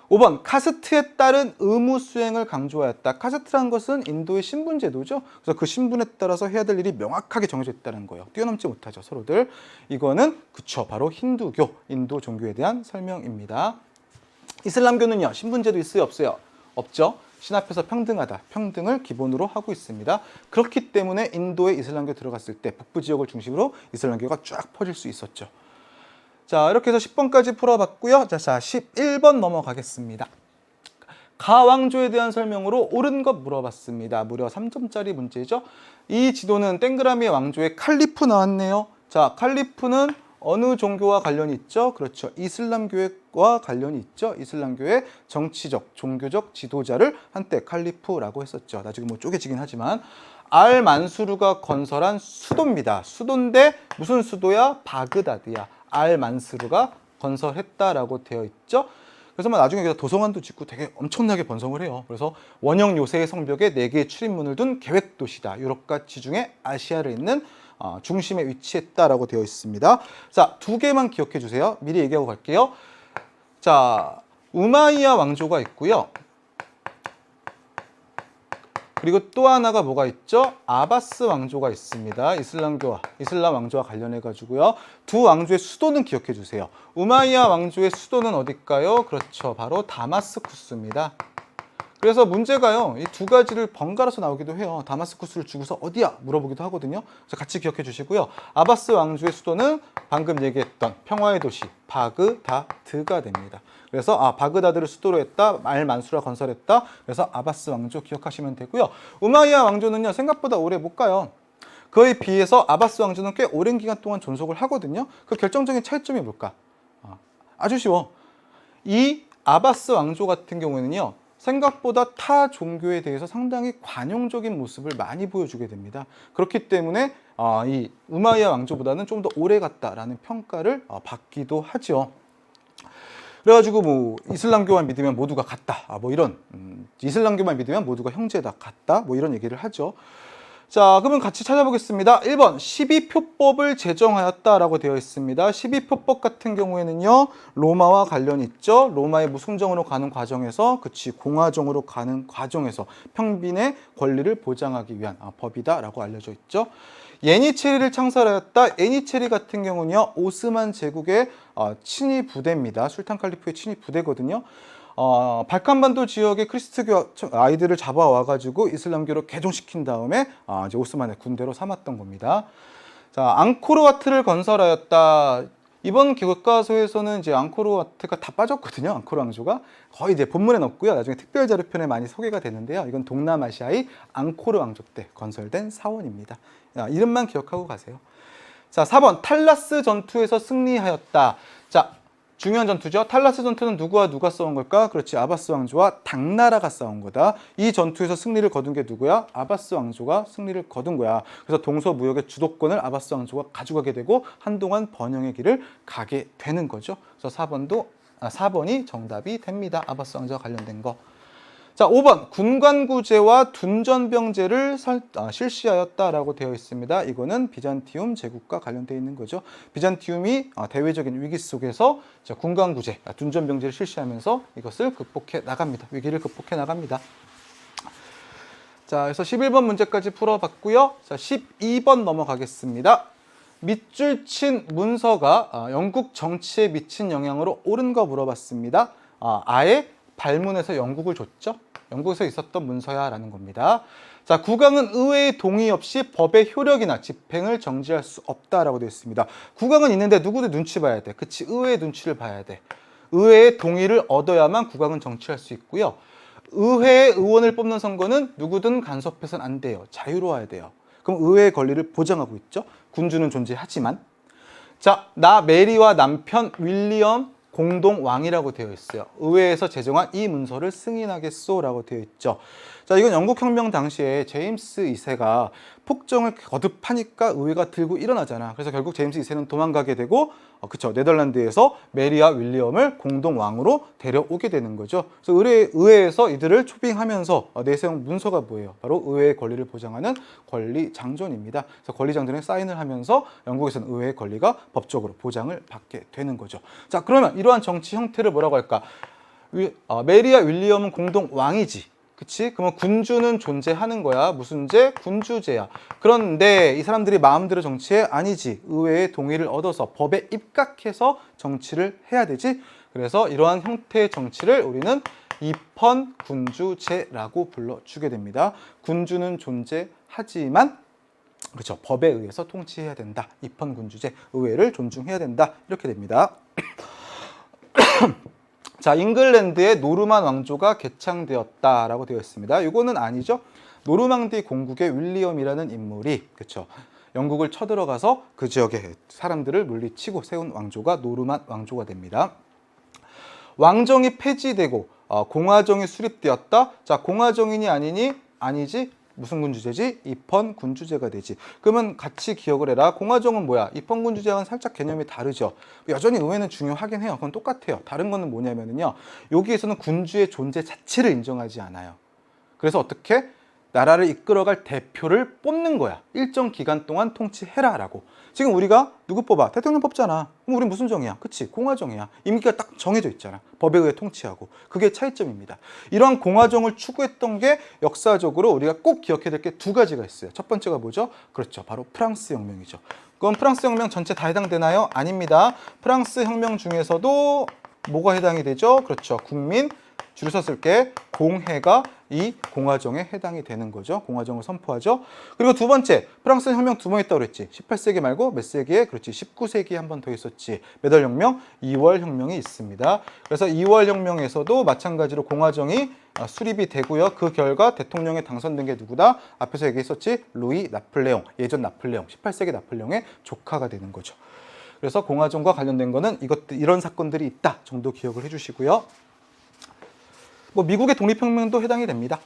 5번 카스트에 따른 의무 수행을 강조하였다. 카스트라는 것은 인도의 신분 제도죠. 그래서 그 신분에 따라서 해야 될 일이 명확하게 정해져 있다는 거예요. 뛰어넘지 못하죠, 서로들. 이거는 바로 힌두교, 인도 종교에 대한 설명입니다. 이슬람교는요, 신분제도 있어요, 없어요? 없죠. 신 앞에서 평등하다, 평등을 기본으로 하고 있습니다. 그렇기 때문에 인도에 이슬람교 들어갔을 때 북부 지역을 중심으로 이슬람교가 쫙 퍼질 수 있었죠. 자, 이렇게 해서 10번까지 풀어봤고요. 자, 11번 넘어가겠습니다. 가왕조에 대한 설명으로 옳은 것 물어봤습니다. 무려 3점짜리 문제죠. 이 지도는 땡그라미 왕조의 칼리프 나왔네요. 자, 칼리프는 어느 종교와 관련이 있죠? 그렇죠. 이슬람교와 관련이 있죠. 이슬람교의 정치적, 종교적 지도자를 한때 칼리프라고 했었죠. 나중에 뭐 쪼개지긴 하지만 알 만수르가 건설한 수도입니다. 수도인데 무슨 수도야? 바그다드야. 알만스르가 건설했다라고 되어 있죠. 그래서 나중에 여기다 도성관도 짓고 되게 엄청나게 번성을 해요. 그래서 원형 요새의 성벽에 4개의 출입문을 둔 계획 도시다. 유럽과 지중해, 아시아를 잇는 중심에 위치했다라고 되어 있습니다. 자, 2개만 기억해 주세요. 미리 얘기하고 갈게요. 자, 우마이야 왕조가 있고요. 그리고 또 하나가 뭐가 있죠? 아바스 왕조가 있습니다. 이슬람 왕조와 관련해 가지고요. 두 왕조의 수도는 기억해 주세요. 우마이야 왕조의 수도는 어딜까요? 그렇죠. 바로 다마스쿠스입니다. 그래서 문제가요, 이 2가지를 번갈아서 나오기도 해요. 다마스쿠스를 주고서 어디야? 물어보기도 하거든요. 그래서 같이 기억해 주시고요. 아바스 왕조의 수도는 방금 얘기했던 평화의 도시 바그다드가 됩니다. 그래서 바그다드를 수도로 했다, 알만수라 건설했다. 그래서 아바스 왕조 기억하시면 되고요. 우마이야 왕조는요, 생각보다 오래 못 가요. 그에 비해서 아바스 왕조는 꽤 오랜 기간 동안 존속을 하거든요. 그 결정적인 차이점이 뭘까? 아주 쉬워. 이 아바스 왕조 같은 경우에는요, 생각보다 타 종교에 대해서 상당히 관용적인 모습을 많이 보여주게 됩니다. 그렇기 때문에 이 우마이야 왕조보다는 좀 더 오래 갔다라는 평가를 받기도 하죠. 그래가지고 뭐 이슬람교만 믿으면 모두가 같다, 뭐 이런 이슬람교만 믿으면 모두가 형제다, 같다, 뭐 이런 얘기를 하죠. 자, 그러면 같이 찾아보겠습니다. 1번 12표법을 제정하였다라고 되어 있습니다. 12표법 같은 경우에는요, 로마와 관련이 있죠. 로마의 무승정으로 가는 과정에서, 공화정으로 가는 과정에서 평빈의 권리를 보장하기 위한 법이다라고 알려져 있죠. 예니체리를 창설하였다. 예니체리 같은 경우는요, 오스만 제국의 친위 부대입니다. 술탄 칼리프의 친위 부대거든요. 발칸반도 지역의 크리스트교 아이들을 잡아와가지고 이슬람교로 개종시킨 다음에 이제 오스만의 군대로 삼았던 겁니다. 자, 앙코르와트를 건설하였다. 이번 교과서에서는 이제 앙코르와트가 다 빠졌거든요. 앙코르 왕조가 거의 이제 본문에 없고요. 나중에 특별 자료편에 많이 소개가 되는데요. 이건 동남아시아의 앙코르 왕조 때 건설된 사원입니다. 이름만 기억하고 가세요. 자, 4번 탈라스 전투에서 승리하였다. 자, 중요한 전투죠. 탈라스 전투는 누구와 누가 싸운 걸까? 그렇지, 아바스 왕조와 당나라가 싸운 거다. 이 전투에서 승리를 거둔 게 누구야? 아바스 왕조가 승리를 거둔 거야. 그래서 동서무역의 주도권을 아바스 왕조가 가져가게 되고 한동안 번영의 길을 가게 되는 거죠. 그래서 4번이 정답이 됩니다. 아바스 왕조와 관련된 거. 자, 5번 군관구제와 둔전병제를 실시하였다라고 되어 있습니다. 이거는 비잔티움 제국과 관련되어 있는 거죠. 비잔티움이 대외적인 위기 속에서 군관구제, 둔전병제를 실시하면서 이것을 극복해 나갑니다. 위기를 극복해 나갑니다. 자, 그래서 11번 문제까지 풀어봤고요. 자, 12번 넘어가겠습니다. 밑줄 친 문서가 영국 정치에 미친 영향으로 옳은 거 물어봤습니다. 아예 발문해서 영국을 줬죠. 영국에서 있었던 문서야 라는 겁니다. 자, 국왕은 의회의 동의 없이 법의 효력이나 집행을 정지할 수 없다라고 되어 있습니다. 국왕은 있는데 누구도 눈치 봐야 돼. 그치, 의회의 눈치를 봐야 돼. 의회의 동의를 얻어야만 국왕은 정치할 수 있고요. 의회의 의원을 뽑는 선거는 누구든 간섭해서는 안 돼요. 자유로워야 돼요. 그럼 의회의 권리를 보장하고 있죠. 군주는 존재하지만. 자, 나 메리와 남편 윌리엄 공동 왕이라고 되어 있어요. 의회에서 제정한 이 문서를 승인하겠소라고 되어 있죠. 자, 이건 영국 혁명 당시에 제임스 2세가 폭정을 거듭하니까 의회가 들고 일어나잖아. 그래서 결국 제임스 2세는 도망가게 되고, 네덜란드에서 메리와 윌리엄을 공동 왕으로 데려오게 되는 거죠. 그래서 의회에서 이들을 초빙하면서 내세운 문서가 뭐예요? 바로 의회의 권리를 보장하는 권리장전입니다. 그래서 권리장전에 사인을 하면서 영국에서는 의회의 권리가 법적으로 보장을 받게 되는 거죠. 자, 그러면 이러한 정치 형태를 뭐라고 할까? 메리와 윌리엄은 공동 왕이지. 그치? 그러면 군주는 존재하는 거야. 무슨 제? 군주제야. 그런데 이 사람들이 마음대로 정치해? 아니지. 의회의 동의를 얻어서 법에 입각해서 정치를 해야 되지. 그래서 이러한 형태의 정치를 우리는 입헌 군주제라고 불러주게 됩니다. 군주는 존재하지만 그렇죠. 법에 의해서 통치해야 된다. 입헌 군주제, 의회를 존중해야 된다. 이렇게 됩니다. 자, 잉글랜드의 노르만 왕조가 개창되었다라고 되어 있습니다. 이거는 아니죠. 노르망디 공국의 윌리엄이라는 인물이 그렇죠. 영국을 쳐들어가서 그 지역의 사람들을 물리치고 세운 왕조가 노르만 왕조가 됩니다. 왕정이 폐지되고 공화정이 수립되었다. 자, 공화정이니 아니니? 아니지. 무슨 군주제지? 입헌 군주제가 되지. 그러면 같이 기억을 해라. 공화정은 뭐야? 입헌 군주제와는 살짝 개념이 다르죠. 여전히 의회는 중요하긴 해요. 그건 똑같아요. 다른 거는 뭐냐면요. 여기에서는 군주의 존재 자체를 인정하지 않아요. 그래서 어떻게? 나라를 이끌어갈 대표를 뽑는 거야. 일정 기간 동안 통치해라라고. 지금 우리가 누구 뽑아? 대통령 뽑잖아. 그럼 우리 무슨 정이야? 그치? 공화정이야. 임기가 딱 정해져 있잖아. 법에 의해 통치하고. 그게 차이점입니다. 이러한 공화정을 추구했던 게 역사적으로 우리가 꼭 기억해야 될 게 두 가지가 있어요. 첫 번째가 뭐죠? 그렇죠. 바로 프랑스 혁명이죠. 그럼 프랑스 혁명 전체 다 해당되나요? 아닙니다. 프랑스 혁명 중에서도 뭐가 해당이 되죠? 그렇죠. 국민 줄을 섰을게 공회가 이 공화정에 해당이 되는 거죠. 공화정을 선포하죠. 그리고 두 번째, 프랑스 혁명 두 번 했다고 그랬지. 18세기 말고 몇 세기에? 그렇지. 19세기에 한 번 더 있었지. 몇 월 혁명? 2월 혁명이 있습니다. 그래서 2월 혁명에서도 마찬가지로 공화정이 수립이 되고요. 그 결과 대통령에 당선된 게 누구다? 앞에서 얘기했었지. 루이 나폴레옹, 예전 나폴레옹, 18세기 나폴레옹의 조카가 되는 거죠. 그래서 공화정과 관련된 거는 이런 사건들이 있다 정도 기억을 해주시고요. 뭐 미국의 독립혁명도 해당이 됩니다.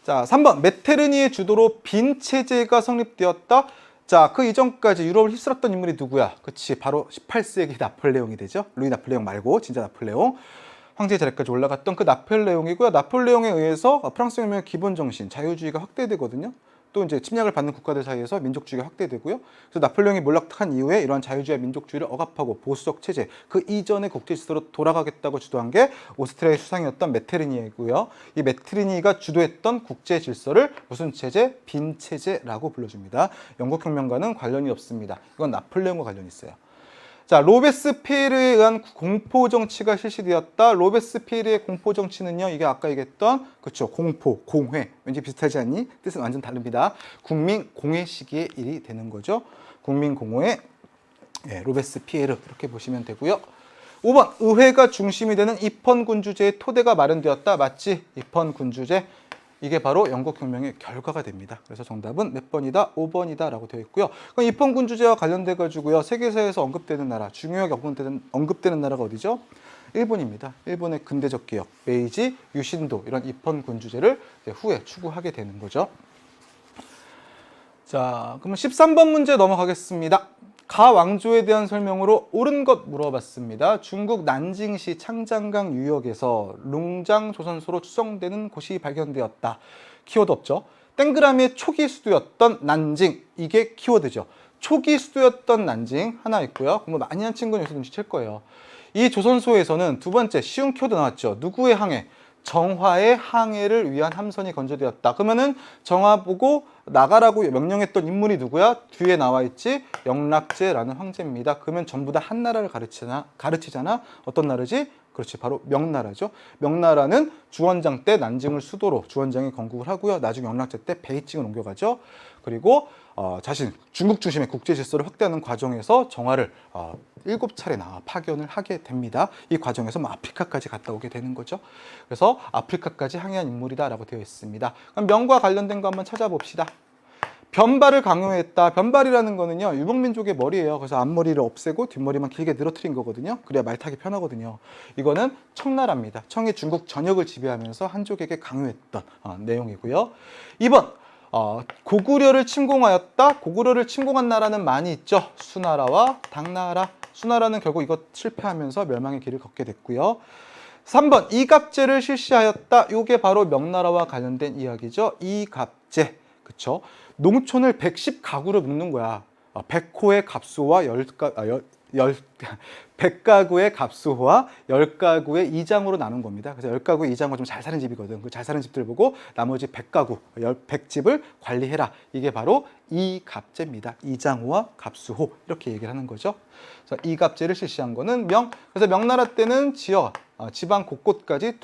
자, 3번 메테르니의 주도로 빈 체제가 성립되었다. 자, 그 이전까지 유럽을 휩쓸었던 인물이 누구야? 그치, 바로 18세기 나폴레옹이 되죠. 루이 나폴레옹 말고 진짜 나폴레옹. 황제 자리까지 올라갔던 그 나폴레옹이고요. 나폴레옹에 의해서 프랑스 혁명의 기본 정신, 자유주의가 확대되거든요. 또 이제 침략을 받는 국가들 사이에서 민족주의가 확대되고요. 그래서 나폴레옹이 몰락한 이후에 이러한 자유주의와 민족주의를 억압하고 보수적 체제, 그 이전의 국제 질서로 돌아가겠다고 주도한 게 오스트리아의 수상이었던 메테르니이고요. 이 메테르니가 주도했던 국제 질서를 무슨 체제? 빈 체제라고 불러줍니다. 영국 혁명과는 관련이 없습니다. 이건 나폴레옹과 관련이 있어요. 자, 로베스피에르에 의한 공포 정치가 실시되었다. 로베스피에르의 공포 정치는요, 이게 아까 얘기했던 그렇죠, 공포, 공회, 왠지 비슷하지 않니? 뜻은 완전 다릅니다. 국민 공회 시기의 일이 되는 거죠. 국민 공호의 로베스피에르 이렇게 보시면 되고요. 5번 의회가 중심이 되는 입헌 군주제의 토대가 마련되었다. 맞지? 입헌 군주제. 이게 바로 영국혁명의 결과가 됩니다. 그래서 정답은 몇 번이다? 5번이다 라고 되어 있고요. 그럼 입헌군주제와 관련돼 가지고요, 세계사에서 언급되는 나라, 중요하게 언급되는 나라가 어디죠? 일본입니다. 일본의 근대적 개혁, 메이지, 유신도 이런 입헌군주제를 후에 추구하게 되는 거죠. 자, 그러면 13번 문제 넘어가겠습니다. 가 왕조에 대한 설명으로 옳은 것 물어봤습니다. 중국 난징시 창장강 유역에서 룽장 조선소로 추정되는 곳이 발견되었다. 키워드 없죠? 땡그라미의 초기 수도였던 난징, 이게 키워드죠. 초기 수도였던 난징 하나 있고요. 공부 많이 한 친구는 여기서 눈치챌 거예요. 이 조선소에서는 두 번째 쉬운 키워드 나왔죠. 누구의 항해? 정화의 항해를 위한 함선이 건조되었다. 그러면은 정화 보고 나가라고 명령했던 인물이 누구야? 뒤에 나와 있지? 영락제라는 황제입니다. 그러면 전부 다 한 나라를 가르치잖아. 어떤 나라지? 그렇지, 바로 명나라죠. 명나라는 주원장 때 난징을 수도로 주원장이 건국을 하고요. 나중에 영락제 때 베이징을 옮겨가죠. 그리고 자신 중국 중심의 국제 질서를 확대하는 과정에서 정화를 7차례나 파견을 하게 됩니다. 이 과정에서 아프리카까지 갔다 오게 되는 거죠. 그래서 아프리카까지 항해한 인물이다라고 되어 있습니다. 그럼 명과 관련된 거 한번 찾아봅시다. 변발을 강요했다. 변발이라는 거는요, 유목민족의 머리예요. 그래서 앞머리를 없애고 뒷머리만 길게 늘어뜨린 거거든요. 그래야 말 타기 편하거든요. 이거는 청나라입니다. 청이 중국 전역을 지배하면서 한족에게 강요했던 내용이고요. 2번 고구려를 침공하였다. 고구려를 침공한 나라는 많이 있죠. 수나라와 당나라. 수나라는 결국 이것 실패하면서 멸망의 길을 걷게 됐고요. 3번 이갑제를 실시하였다. 이게 바로 명나라와 관련된 이야기죠. 이갑제. 그쵸? 농촌을 110가구를 묶는 거야. 100호의 갑수호와 100가구의 갑수호와 10가구의 이장으로 나눈 겁니다. 그래서 10가구의 이장은 좀 잘 사는 집이거든. 그 잘 사는 집들 보고 나머지 100가구, 100집을 관리해라. 이게 바로 이갑제입니다. 이장호와 갑수호 이렇게 얘기를 하는 거죠. 그래서 이갑제를 실시한 거는 그래서 명나라 때는 지방 곳곳까지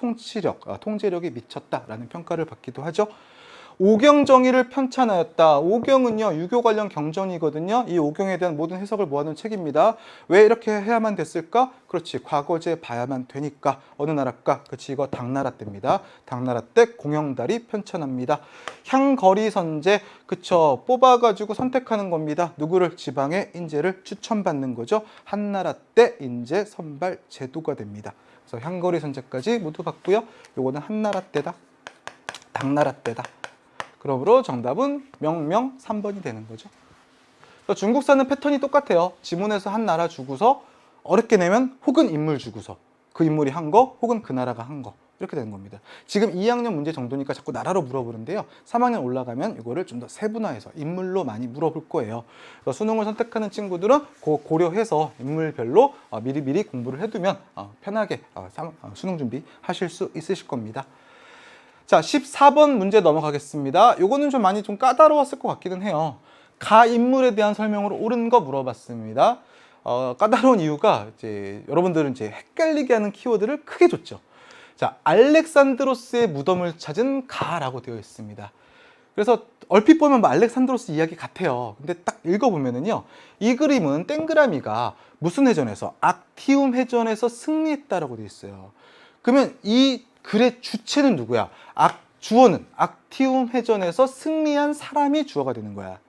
통제력이 미쳤다라는 평가를 받기도 하죠. 오경정의를 편찬하였다. 오경은요, 유교 관련 경전이거든요. 이 오경에 대한 모든 해석을 모아놓은 책입니다. 왜 이렇게 해야만 됐을까? 그렇지, 과거제 봐야만 되니까. 어느 나라일까? 그렇지, 이거 당나라 때입니다. 당나라 때 공영달이 편찬합니다. 향거리선제, 그쵸, 뽑아가지고 선택하는 겁니다. 누구를? 지방의 인재를 추천받는 거죠. 한나라 때 인재 선발 제도가 됩니다. 그래서 향거리선제까지 모두 봤고요. 요거는 한나라 때다, 당나라 때다. 그러므로 정답은 명명 3번이 되는 거죠. 중국사는 패턴이 똑같아요. 지문에서 한 나라 주고서 어렵게 내면 혹은 인물 주고서 그 인물이 한 거 혹은 그 나라가 한 거 이렇게 되는 겁니다. 지금 2학년 문제 정도니까 자꾸 나라로 물어보는데요. 3학년 올라가면 이거를 좀 더 세분화해서 인물로 많이 물어볼 거예요. 수능을 선택하는 친구들은 고려해서 인물별로 미리미리 공부를 해두면 편하게 수능 준비하실 수 있으실 겁니다. 자, 14번 문제 넘어가겠습니다. 요거는 좀 많이 좀 까다로웠을 것 같기는 해요. 가 인물에 대한 설명으로 옳은 거 물어봤습니다. 까다로운 이유가 이제 여러분들은 이제 헷갈리게 하는 키워드를 크게 줬죠. 자, 알렉산드로스의 무덤을 찾은 가라고 되어 있습니다. 그래서 얼핏 보면 뭐 알렉산드로스 이야기 같아요. 근데 딱 읽어보면은요, 이 그림은 땡그라미가 무슨 해전에서 악티움 해전에서 승리했다라고 되어 있어요. 그러면 이 글의 주체는 누구야? 주어는 악티움 해전에서 승리한 사람이 주어가 되는 거야.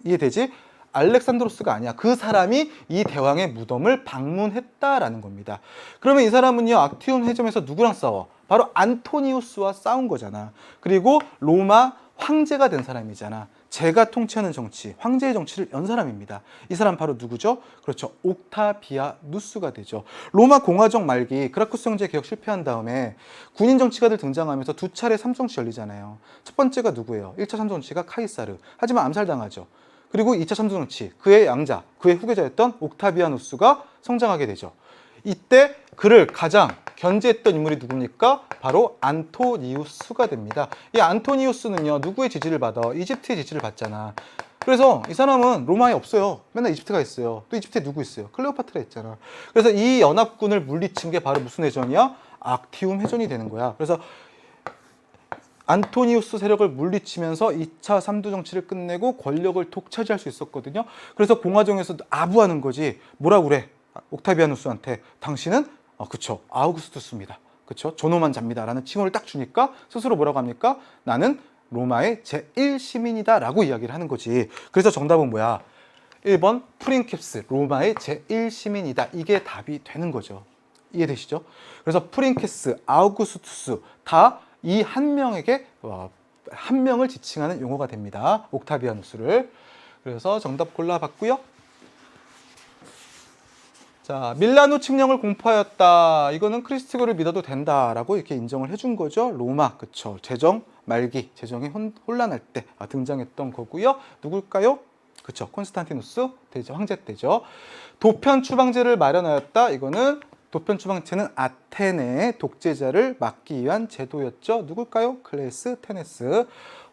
이해되지? 알렉산드로스가 아니야. 그 사람이 이 대왕의 무덤을 방문했다라는 겁니다. 그러면 이 사람은요, 악티움 해전에서 누구랑 싸워? 바로 안토니우스와 싸운 거잖아. 그리고 로마 황제가 된 사람이잖아. 제가 통치하는 정치, 황제의 정치를 연 사람입니다. 이 사람 바로 누구죠? 그렇죠. 옥타비아누스가 되죠. 로마 공화정 말기 그라쿠스 형제 개혁 실패한 다음에 군인 정치가들 등장하면서 두 차례 삼정치 열리잖아요. 첫 번째가 누구예요? 1차 삼정치가 카이사르. 하지만 암살당하죠. 그리고 2차 삼정치, 그의 양자, 그의 후계자였던 옥타비아누스가 성장하게 되죠. 이때 그를 가장 견제했던 인물이 누굽니까? 바로 안토니우스가 됩니다. 이 안토니우스는요, 누구의 지지를 받아? 이집트의 지지를 받잖아. 그래서 이 사람은 로마에 없어요. 맨날 이집트가 있어요. 또 이집트에 누구 있어요? 클레오파트라 있잖아. 그래서 이 연합군을 물리친 게 바로 무슨 해전이야? 악티움 해전이 되는 거야. 그래서 안토니우스 세력을 물리치면서 2차 삼두 정치를 끝내고 권력을 독차지할 수 있었거든요. 그래서 공화정에서 아부하는 거지. 뭐라 그래? 옥타비아누스한테 당신은 그쵸, 아우구스투스입니다. 그쵸, 존엄한 자입니다. 라는 칭호를 딱 주니까 스스로 뭐라고 합니까? 나는 로마의 제1시민이다 라고 이야기를 하는 거지. 그래서 정답은 뭐야? 1번 프린캡스, 로마의 제1시민이다. 이게 답이 되는 거죠. 이해되시죠? 그래서 프린케스, 아우구스투스 다 이 한 명에게 한 명을 지칭하는 용어가 됩니다. 옥타비아누스를. 그래서 정답 골라봤고요. 자, 밀라노 칙령을 공포하였다. 이거는 크리스티고를 믿어도 된다라고 이렇게 인정을 해준 거죠. 로마, 그쵸. 제정 말기, 제정이 혼란할 때 등장했던 거고요. 누굴까요? 그쵸. 콘스탄티누스 대제 황제 때죠. 도편 추방제를 마련하였다. 이거는 도편 추방제는 아테네의 독재자를 막기 위한 제도였죠. 누굴까요? 클레스테네스.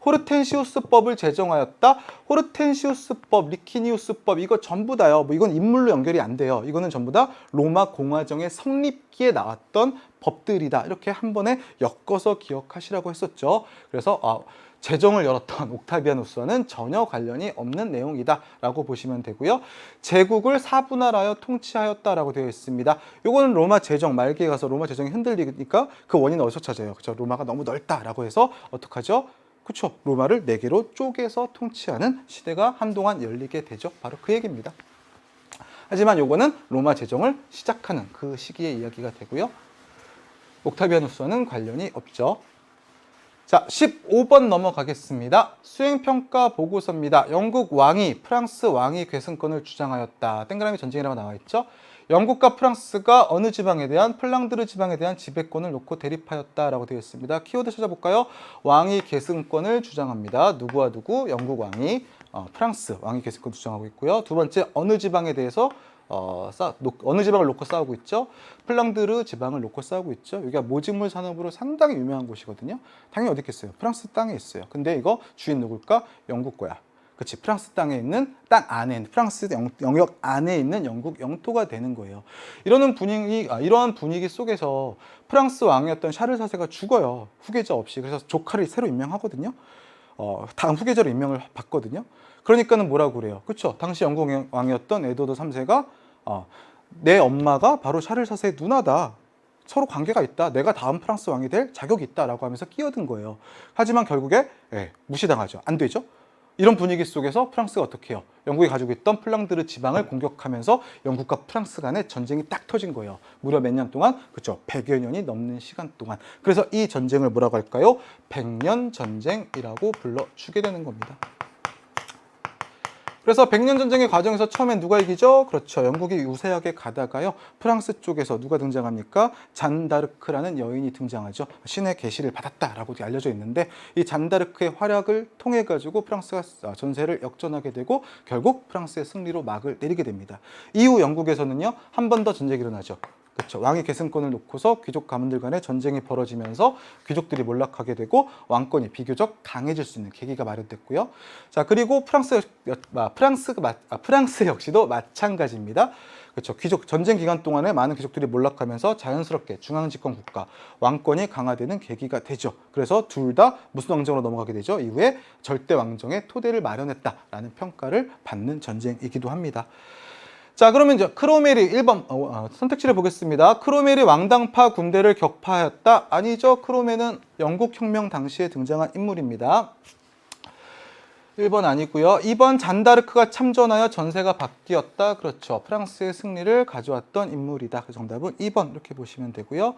호르텐시우스법을 제정하였다. 호르텐시우스법, 리키니우스법 이거 전부 다요. 뭐 이건 인물로 연결이 안 돼요. 이거는 전부 다 로마 공화정의 성립기에 나왔던 법들이다. 이렇게 한 번에 엮어서 기억하시라고 했었죠. 그래서 제정을 열었던 옥타비아누스와는 전혀 관련이 없는 내용이다라고 보시면 되고요. 제국을 사분할하여 통치하였다라고 되어 있습니다. 요거는 로마 제정 말기에 가서 로마 제정이 흔들리니까 그 원인은 어디서 찾아요? 그렇죠? 로마가 너무 넓다라고 해서 어떡하죠? 그렇죠. 로마를 4개로 쪼개서 통치하는 시대가 한동안 열리게 되죠. 바로 그 얘기입니다. 하지만 요거는 로마 제정을 시작하는 그 시기의 이야기가 되고요. 옥타비아누스와는 관련이 없죠. 자, 15번 넘어가겠습니다. 수행평가 보고서입니다. 영국 왕이 프랑스 왕위 계승권을 주장하였다. 땡그라미 전쟁이라고 나와 있죠. 영국과 프랑스가 어느 지방에 대한 플랑드르 지방에 대한 지배권을 놓고 대립하였다라고 되어 있습니다. 키워드 찾아볼까요? 왕위 계승권을 주장합니다. 누구와 누구? 영국 왕이 프랑스 왕위 계승권 주장하고 있고요. 두 번째, 어느 지방에 대해서 어느 지방을 놓고 싸우고 있죠? 플랑드르 지방을 놓고 싸우고 있죠. 여기가 모직물 산업으로 상당히 유명한 곳이거든요. 당연히 어디 있겠어요? 프랑스 땅에 있어요. 근데 이거 주인 누굴까? 영국 거야. 그치, 프랑스 땅에 있는 땅 안에 있는 프랑스 영역 안에 있는 영국 영토가 되는 거예요. 이러한 분위기 속에서 프랑스 왕이었던 샤를 4세가 죽어요. 후계자 없이. 그래서 조카를 새로 임명하거든요. 다음 후계자로 임명을 받거든요. 그러니까는 뭐라고 그래요? 그렇죠? 당시 영국 왕이었던 에드워드 3세가 내 엄마가 바로 샤를 4세의 누나다. 서로 관계가 있다. 내가 다음 프랑스 왕이 될 자격이 있다라고 하면서 끼어든 거예요. 하지만 결국에 무시당하죠. 안 되죠? 이런 분위기 속에서 프랑스가 어떻게 해요? 영국이 가지고 있던 플랑드르 지방을 공격하면서 영국과 프랑스 간의 전쟁이 딱 터진 거예요. 무려 몇 년 동안? 그렇죠. 100여 년이 넘는 시간 동안. 그래서 이 전쟁을 뭐라고 할까요? 백년 전쟁이라고 불러주게 되는 겁니다. 그래서 백년 전쟁의 과정에서 처음엔 누가 이기죠? 그렇죠. 영국이 유세하게 가다가요. 프랑스 쪽에서 누가 등장합니까? 잔다르크라는 여인이 등장하죠. 신의 계시를 받았다라고 알려져 있는데 이 잔다르크의 활약을 통해 가지고 프랑스가 전세를 역전하게 되고 결국 프랑스의 승리로 막을 내리게 됩니다. 이후 영국에서는요. 한 번 더 전쟁이 일어나죠. 그렇죠. 왕의 계승권을 놓고서 귀족 가문들 간의 전쟁이 벌어지면서 귀족들이 몰락하게 되고 왕권이 비교적 강해질 수 있는 계기가 마련됐고요. 자, 그리고 프랑스 역시도 마찬가지입니다. 그렇죠. 귀족 전쟁 기간 동안에 많은 귀족들이 몰락하면서 자연스럽게 중앙 집권 국가 왕권이 강화되는 계기가 되죠. 그래서 둘 다 무슨 왕정으로 넘어가게 되죠. 이후에 절대 왕정의 토대를 마련했다라는 평가를 받는 전쟁이기도 합니다. 자, 그러면 이제 크로멜이 1번 선택지를 보겠습니다. 크로멜이 왕당파 군대를 격파하였다. 아니죠. 크로멜은 영국 혁명 당시에 등장한 인물입니다. 1번 아니고요. 2번 잔다르크가 참전하여 전세가 바뀌었다. 그렇죠. 프랑스의 승리를 가져왔던 인물이다. 그 정답은 2번 이렇게 보시면 되고요.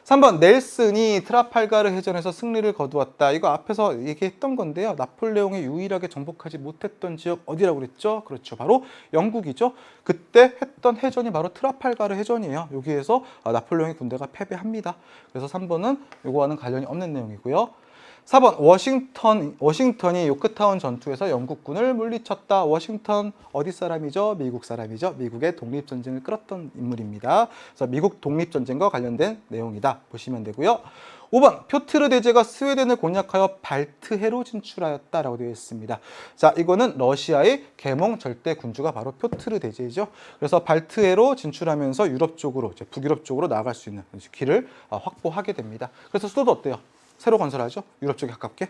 3번 넬슨이 트라팔가르 해전에서 승리를 거두었다. 이거 앞에서 얘기했던 건데요. 나폴레옹이 유일하게 정복하지 못했던 지역 어디라고 그랬죠? 그렇죠. 바로 영국이죠. 그때 했던 해전이 바로 트라팔가르 해전이에요. 여기에서 나폴레옹의 군대가 패배합니다. 그래서 3번은 이거와는 관련이 없는 내용이고요. 4번 워싱턴이 요크타운 전투에서 영국군을 물리쳤다. 워싱턴 어디 사람이죠? 미국 사람이죠. 미국의 독립전쟁을 끌었던 인물입니다. 그래서 미국 독립전쟁과 관련된 내용이다 보시면 되고요. 5번 표트르 대제가 스웨덴을 공략하여 발트해로 진출하였다라고 되어 있습니다. 자, 이거는 러시아의 계몽 절대 군주가 바로 표트르 대제이죠. 그래서 발트해로 진출하면서 유럽 쪽으로 이제 북유럽 쪽으로 나아갈 수 있는 길을 확보하게 됩니다. 그래서 수도도 어때요? 새로 건설하죠. 유럽 쪽에 가깝게.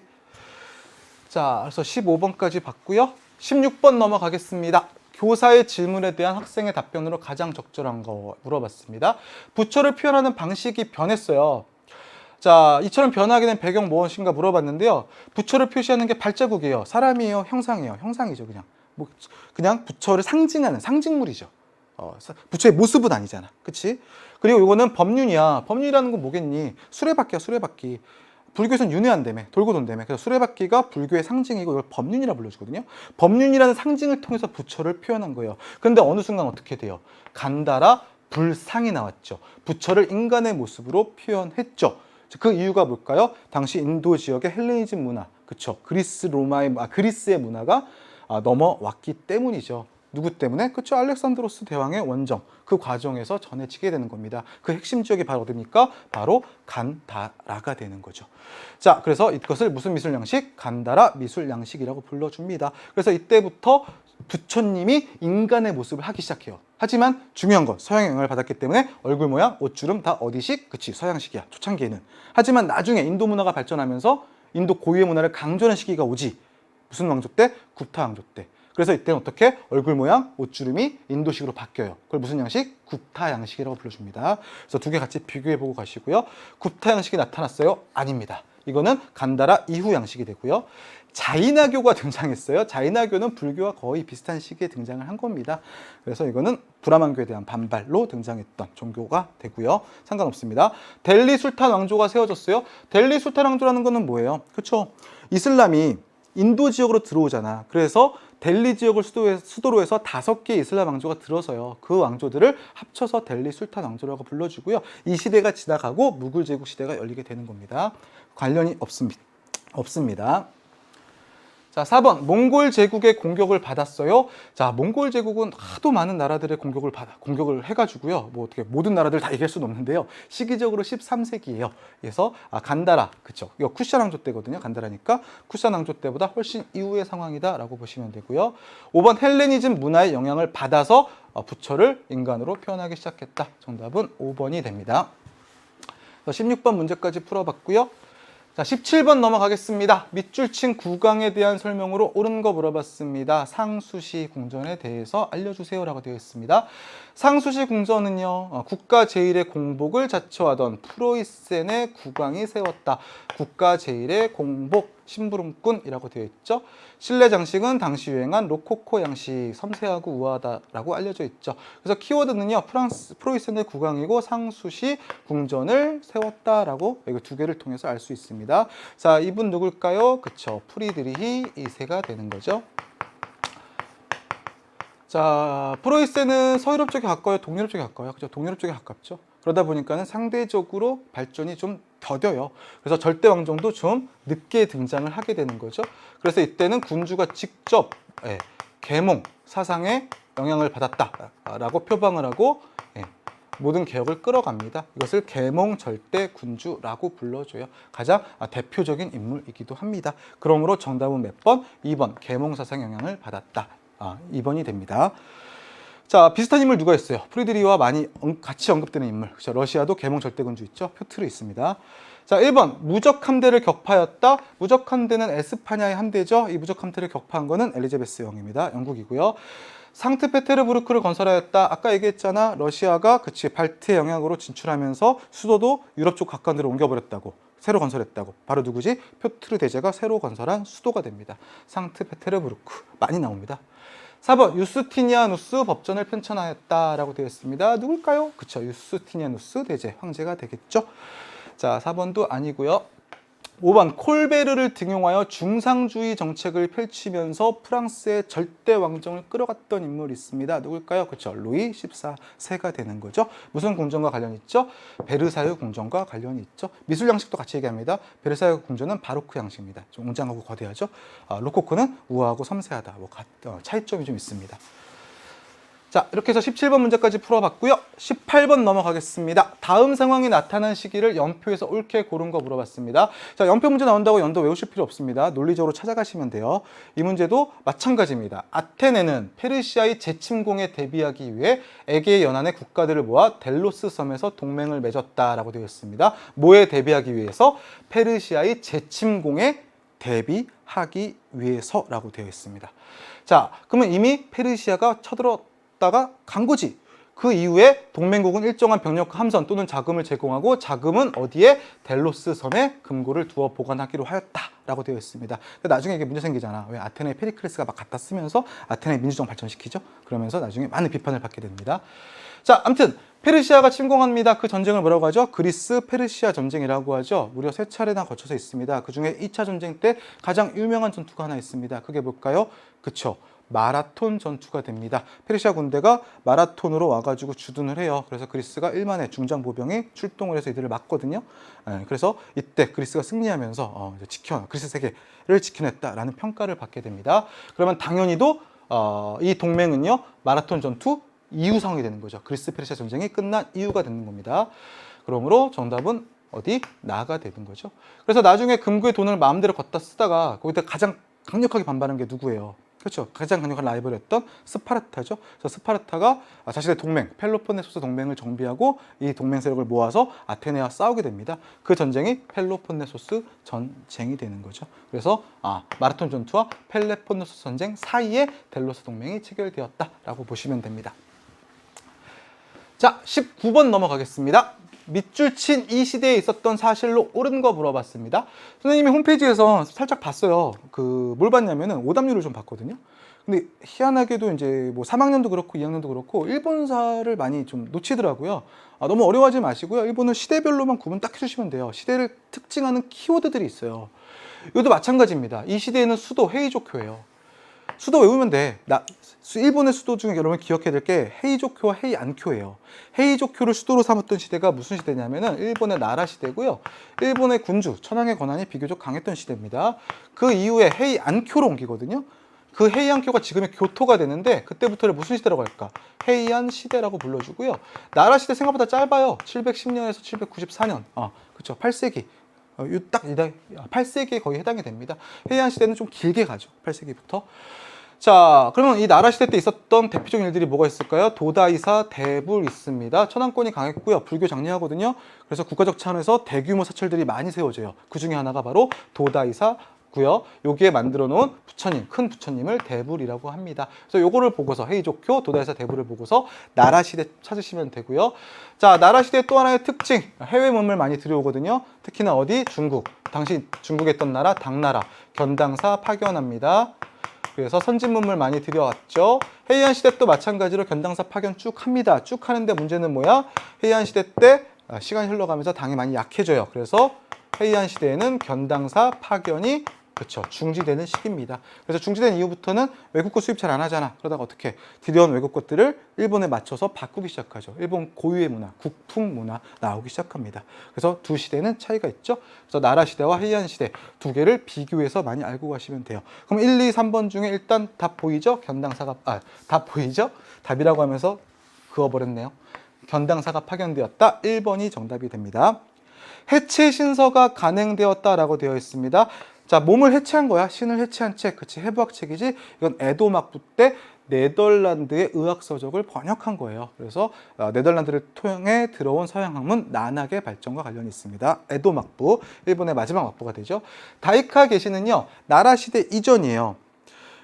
자, 그래서 15번까지 봤고요. 16번 넘어가겠습니다. 교사의 질문에 대한 학생의 답변으로 가장 적절한 거 물어봤습니다. 부처를 표현하는 방식이 변했어요. 자, 이처럼 변하게 된 배경 무엇인가 물어봤는데요. 부처를 표시하는 게 발자국이에요. 사람이에요? 형상이에요? 형상이죠, 그냥. 그냥 부처를 상징하는 상징물이죠. 부처의 모습은 아니잖아. 그치? 그리고 이거는 법륜이야. 법륜이라는 건 뭐겠니? 수레바퀴야, 수레바퀴. 불교에서는 윤회한다며, 돌고 돈다며. 그래서 수레바퀴가 불교의 상징이고 이걸 법륜이라 불러주거든요. 법륜이라는 상징을 통해서 부처를 표현한 거예요. 그런데 어느 순간 어떻게 돼요? 간다라 불상이 나왔죠. 부처를 인간의 모습으로 표현했죠. 그 이유가 뭘까요? 당시 인도 지역의 헬레니즘 문화, 그쵸? 그리스의 문화가 넘어왔기 때문이죠. 누구 때문에? 그쵸? 알렉산드로스 대왕의 원정. 그 과정에서 전해지게 되는 겁니다. 그 핵심 지역이 바로 어디입니까? 바로 간다라가 되는 거죠. 자, 그래서 이것을 무슨 미술 양식? 간다라 미술 양식이라고 불러줍니다. 그래서 이때부터 부처님이 인간의 모습을 하기 시작해요. 하지만 중요한 건 서양의 영향을 받았기 때문에 얼굴 모양, 옷주름 다 어디식? 그치, 서양식이야. 초창기에는. 하지만 나중에 인도 문화가 발전하면서 인도 고유의 문화를 강조하는 시기가 오지. 무슨 왕조 때? 굽타 왕조 때. 그래서 이때는 어떻게? 얼굴 모양, 옷주름이 인도식으로 바뀌어요. 그걸 무슨 양식? 굽타 양식이라고 불러줍니다. 그래서 두 개 같이 비교해보고 가시고요. 굽타 양식이 나타났어요? 아닙니다. 이거는 간다라 이후 양식이 되고요. 자이나교가 등장했어요. 자이나교는 불교와 거의 비슷한 시기에 등장을 한 겁니다. 그래서 이거는 브라만교에 대한 반발로 등장했던 종교가 되고요. 상관없습니다. 델리 술탄 왕조가 세워졌어요. 델리 술탄 왕조라는 거는 뭐예요? 그렇죠? 이슬람이 인도 지역으로 들어오잖아. 그래서 델리 지역을 수도로 해서 5개의 이슬람 왕조가 들어서요. 그 왕조들을 합쳐서 델리 술탄 왕조라고 불러주고요. 이 시대가 지나가고 무굴 제국 시대가 열리게 되는 겁니다. 관련이 없습니다. 자, 4번 몽골 제국의 공격을 받았어요. 자, 몽골 제국은 하도 많은 나라들의 공격을 해가지고요. 뭐 어떻게 모든 나라들 다 얘기할 수는 없는데요. 시기적으로 13세기예요. 그래서 간다라, 그쵸? 이거 쿠샤 왕조 때거든요. 간다라니까 쿠샤 왕조 때보다 훨씬 이후의 상황이다라고 보시면 되고요. 5번 헬레니즘 문화의 영향을 받아서 부처를 인간으로 표현하기 시작했다. 정답은 5번이 됩니다. 16번 문제까지 풀어봤고요. 자, 17번 넘어가겠습니다. 밑줄친 국왕에 대한 설명으로 옳은 거 물어봤습니다. 상수시 궁전에 대해서 알려주세요라고 되어 있습니다. 상수시 궁전은요, 국가 제일의 공복을 자처하던 프로이센의 국왕이 세웠다. 국가 제일의 공복, 심부름꾼이라고 되어 있죠. 실내 장식은 당시 유행한 로코코 양식, 섬세하고 우아하다라고 알려져 있죠. 그래서 키워드는요, 프로이센의 국왕이고 상수시 궁전을 세웠다라고 이거 두 개를 통해서 알 수 있습니다. 자, 이분 누굴까요? 그쵸, 프리드리히 2세가 되는 거죠. 자, 프로이센은 서유럽 쪽에 가까워요? 동유럽 쪽에 가까워요? 그죠? 동유럽 쪽에 가깝죠. 그러다 보니까는 상대적으로 발전이 좀 더뎌요. 그래서 절대 왕정도 좀 늦게 등장을 하게 되는 거죠. 그래서 이때는 군주가 직접 계몽 사상에 영향을 받았다라고 표방을 하고 모든 개혁을 끌어갑니다. 이것을 계몽 절대 군주라고 불러줘요. 가장 대표적인 인물이기도 합니다. 그러므로 정답은 몇 번? 2번 계몽 사상 영향을 받았다. 2번이 됩니다. 자, 비슷한 인물 누가 있어요? 프리드리히와 많이 같이 언급되는 인물. 그렇죠? 러시아도 계몽 절대군주 있죠? 표트르 있습니다. 자, 1번 무적 함대를 격파하였다. 무적 함대는 에스파냐의 함대죠. 이 무적 함대를 격파한 거는 엘리자베스 여왕입니다. 영국이고요. 상트페테르부르크를 건설하였다. 아까 얘기했잖아. 러시아가 발트의 영향으로 진출하면서 수도도 유럽 쪽 가까운 데로 옮겨버렸다고. 새로 건설했다고. 바로 누구지? 표트르 대제가 새로 건설한 수도가 됩니다. 상트페테르부르크. 많이 나옵니다. 4번 유스티니아누스 법전을 편찬하였다라고 되어 있습니다. 누굴까요? 그쵸, 유스티니아누스 대제, 황제가 되겠죠. 자, 4번도 아니고요. 5번 콜베르를 등용하여 중상주의 정책을 펼치면서 프랑스의 절대 왕정을 끌어갔던 인물이 있습니다. 누굴까요? 그렇죠. 루이 14세가 되는 거죠. 무슨 궁전과 관련이 있죠? 베르사유 궁전과 관련이 있죠. 미술 양식도 같이 얘기합니다. 베르사유 궁전은 바로크 양식입니다. 좀 웅장하고 거대하죠. 로코코는 우아하고 섬세하다. 차이점이 좀 있습니다. 자, 이렇게 해서 17번 문제까지 풀어봤고요. 18번 넘어가겠습니다. 다음 상황이 나타난 시기를 연표에서 옳게 고른 거 물어봤습니다. 자, 연표 문제 나온다고 연도 외우실 필요 없습니다. 논리적으로 찾아가시면 돼요. 이 문제도 마찬가지입니다. 아테네는 페르시아의 재침공에 대비하기 위해 에게의 연안의 국가들을 모아 델로스 섬에서 동맹을 맺었다라고 되어 있습니다. 뭐에 대비하기 위해서? 페르시아의 재침공에 대비하기 위해서라고 되어 있습니다. 자, 그러면 이미 페르시아가 쳐들었다가 간 거지. 그 이후에 동맹국은 일정한 병력과 함선 또는 자금을 제공하고 자금은 어디에? 델로스 섬에 금고를 두어 보관하기로 하였다라고 되어 있습니다. 근데 나중에 이게 문제 생기잖아. 왜? 아테네 페리클레스가 막 갖다 쓰면서 아테네 민주정 발전시키죠. 그러면서 나중에 많은 비판을 받게 됩니다. 자, 아무튼 페르시아가 침공합니다. 그 전쟁을 뭐라고 하죠? 그리스 페르시아 전쟁이라고 하죠. 무려 3차례나 거쳐서 있습니다. 그중에 2차 전쟁 때 가장 유명한 전투가 하나 있습니다. 그게 뭘까요? 그쵸, 마라톤 전투가 됩니다. 페르시아 군대가 마라톤으로 와가지고 주둔을 해요. 그래서 그리스가 1만의 중장 보병이 출동을 해서 이들을 막거든요. 그래서 이때 그리스가 승리하면서 그리스 세계를 지켜냈다라는 평가를 받게 됩니다. 그러면 당연히도 이 동맹은요, 마라톤 전투 이후 상황이 되는 거죠. 그리스 페르시아 전쟁이 끝난 이유가 되는 겁니다. 그러므로 정답은 어디? 나가 되는 거죠. 그래서 나중에 금고의 돈을 마음대로 걷다 쓰다가 거기다 가장 강력하게 반발한 게 누구예요? 그렇죠. 가장 강력한 라이벌이었던 스파르타죠. 그래서 스파르타가 자신의 동맹, 펠로폰네소스 동맹을 정비하고 이 동맹 세력을 모아서 아테네와 싸우게 됩니다. 그 전쟁이 펠로폰네소스 전쟁이 되는 거죠. 그래서 마라톤 전투와 펠로폰네소스 전쟁 사이에 델로스 동맹이 체결되었다라고 보시면 됩니다. 자, 19번 넘어가겠습니다. 밑줄 친 이 시대에 있었던 사실로 옳은 거 물어봤습니다. 선생님이 홈페이지에서 살짝 봤어요. 뭘 봤냐면은 오답률을 좀 봤거든요. 근데 희한하게도 이제 뭐 3학년도 그렇고 2학년도 그렇고 일본사를 많이 좀 놓치더라고요. 너무 어려워하지 마시고요. 일본은 시대별로만 구분 딱 해주시면 돼요. 시대를 특징하는 키워드들이 있어요. 이것도 마찬가지입니다. 이 시대에는 수도 헤이조쿄예요. 수도 외우면 돼. 일본의 수도 중에 여러분 기억해야 될 게 헤이조쿄와 헤이안쿄예요. 헤이조쿄를 수도로 삼았던 시대가 무슨 시대냐면은 일본의 나라 시대고요. 일본의 군주, 천황의 권한이 비교적 강했던 시대입니다. 그 이후에 헤이안쿄로 옮기거든요. 그 헤이안쿄가 지금의 교토가 되는데 그때부터를 무슨 시대라고 할까? 헤이안 시대라고 불러주고요. 나라 시대 생각보다 짧아요. 710년에서 794년. 그렇죠. 8세기. 딱 8세기에 거의 해당이 됩니다. 헤이안 시대는 좀 길게 가죠. 8세기부터. 자, 그러면 이 나라 시대 때 있었던 대표적인 일들이 뭐가 있을까요? 도다이사 대불 있습니다. 천황권이 강했고요. 불교 장려하거든요. 그래서 국가적 차원에서 대규모 사찰들이 많이 세워져요. 그 중에 하나가 바로 도다이사 고요. 여기에 만들어 놓은 부처님, 큰 부처님을 대불이라고 합니다. 그래서 요거를 보고서 헤이조쿄 도다에서 대불을 보고서 나라 시대 찾으시면 되고요. 자, 나라 시대 또 하나의 특징, 해외 문물 많이 들여오거든요. 특히나 어디? 중국. 당시 중국에 있던 나라 당나라 견당사 파견합니다. 그래서 선진 문물 많이 들여왔죠. 해이안 시대 또 마찬가지로 견당사 파견 쭉 합니다. 쭉 하는데 문제는 뭐야? 해이안 시대 때 시간이 흘러가면서 당이 많이 약해져요. 그래서 해이안 시대에는 견당사 파견이 그렇죠. 중지되는 시기입니다. 그래서 중지된 이후부터는 외국 것 수입 잘 안 하잖아. 그러다가 어떻게 들여온 외국 것들을 일본에 맞춰서 바꾸기 시작하죠. 일본 고유의 문화, 국풍 문화 나오기 시작합니다. 그래서 두 시대는 차이가 있죠. 그래서 나라 시대와 해이안 시대 두 개를 비교해서 많이 알고 가시면 돼요. 그럼 1, 2, 3번 중에 일단 답 보이죠? 견당사가 답 보이죠? 답이라고 하면서 그어버렸네요. 견당사가 파견되었다. 1번이 정답이 됩니다. 해체 신서가 간행되었다라고 되어 있습니다. 자, 몸을 해체한 거야. 신을 해체한 책. 그치, 해부학책이지. 이건 에도 막부 때 네덜란드의 의학서적을 번역한 거예요. 그래서 네덜란드를 통해 들어온 서양 학문 난학의 발전과 관련이 있습니다. 에도 막부, 일본의 마지막 막부가 되죠. 다이카 계시는요, 나라 시대 이전이에요.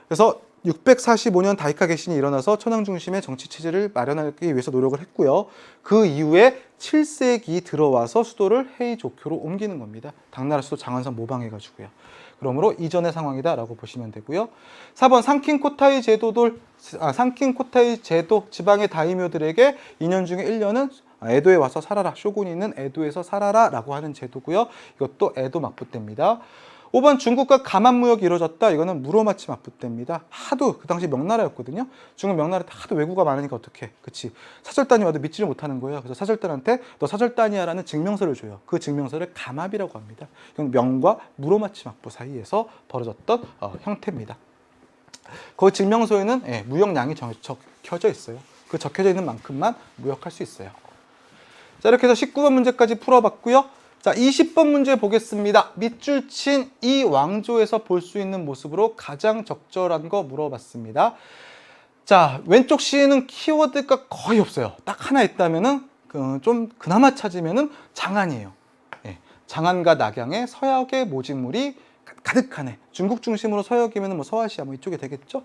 그래서 645년 다이카 개신이 일어나서 천황 중심의 정치 체제를 마련하기 위해서 노력을 했고요. 그 이후에 7세기 들어와서 수도를 헤이조쿄로 옮기는 겁니다. 당나라 수도 장안성 모방해가지고요. 그러므로 이전의 상황이다라고 보시면 되고요. 4번 상킨코타이 제도 지방의 다이묘들에게 2년 중에 1년은 에도에 와서 살아라. 쇼군이 있는 에도에서 살아라 라고 하는 제도고요. 이것도 에도 막부 때입니다. 5번 중국과 가만무역이 이루어졌다. 이거는 무로마치 막부 때입니다. 하도 그 당시 명나라였거든요. 중국 명나라 때 하도 왜구가 많으니까 어떡해. 그치. 사절단이 와도 믿지를 못하는 거예요. 그래서 사절단한테 너 사절단이야 라는 증명서를 줘요. 그 증명서를 감압이라고 합니다. 이건 명과 무로마치 막부 사이에서 벌어졌던 형태입니다. 그 증명서에는 무역량이 적혀져 있어요. 그 적혀져 있는 만큼만 무역할 수 있어요. 자, 이렇게 해서 19번 문제까지 풀어봤고요. 자, 20번 문제 보겠습니다. 밑줄 친 이 왕조에서 볼 수 있는 모습으로 가장 적절한 거 물어봤습니다. 자, 왼쪽 C는 키워드가 거의 없어요. 딱 하나 있다면은 좀 그나마 찾으면은 장안이에요. 예, 장안과 낙양의 서역의 모직물이 가득하네. 중국 중심으로 서역이면 뭐 서아시아 뭐 이쪽에 되겠죠?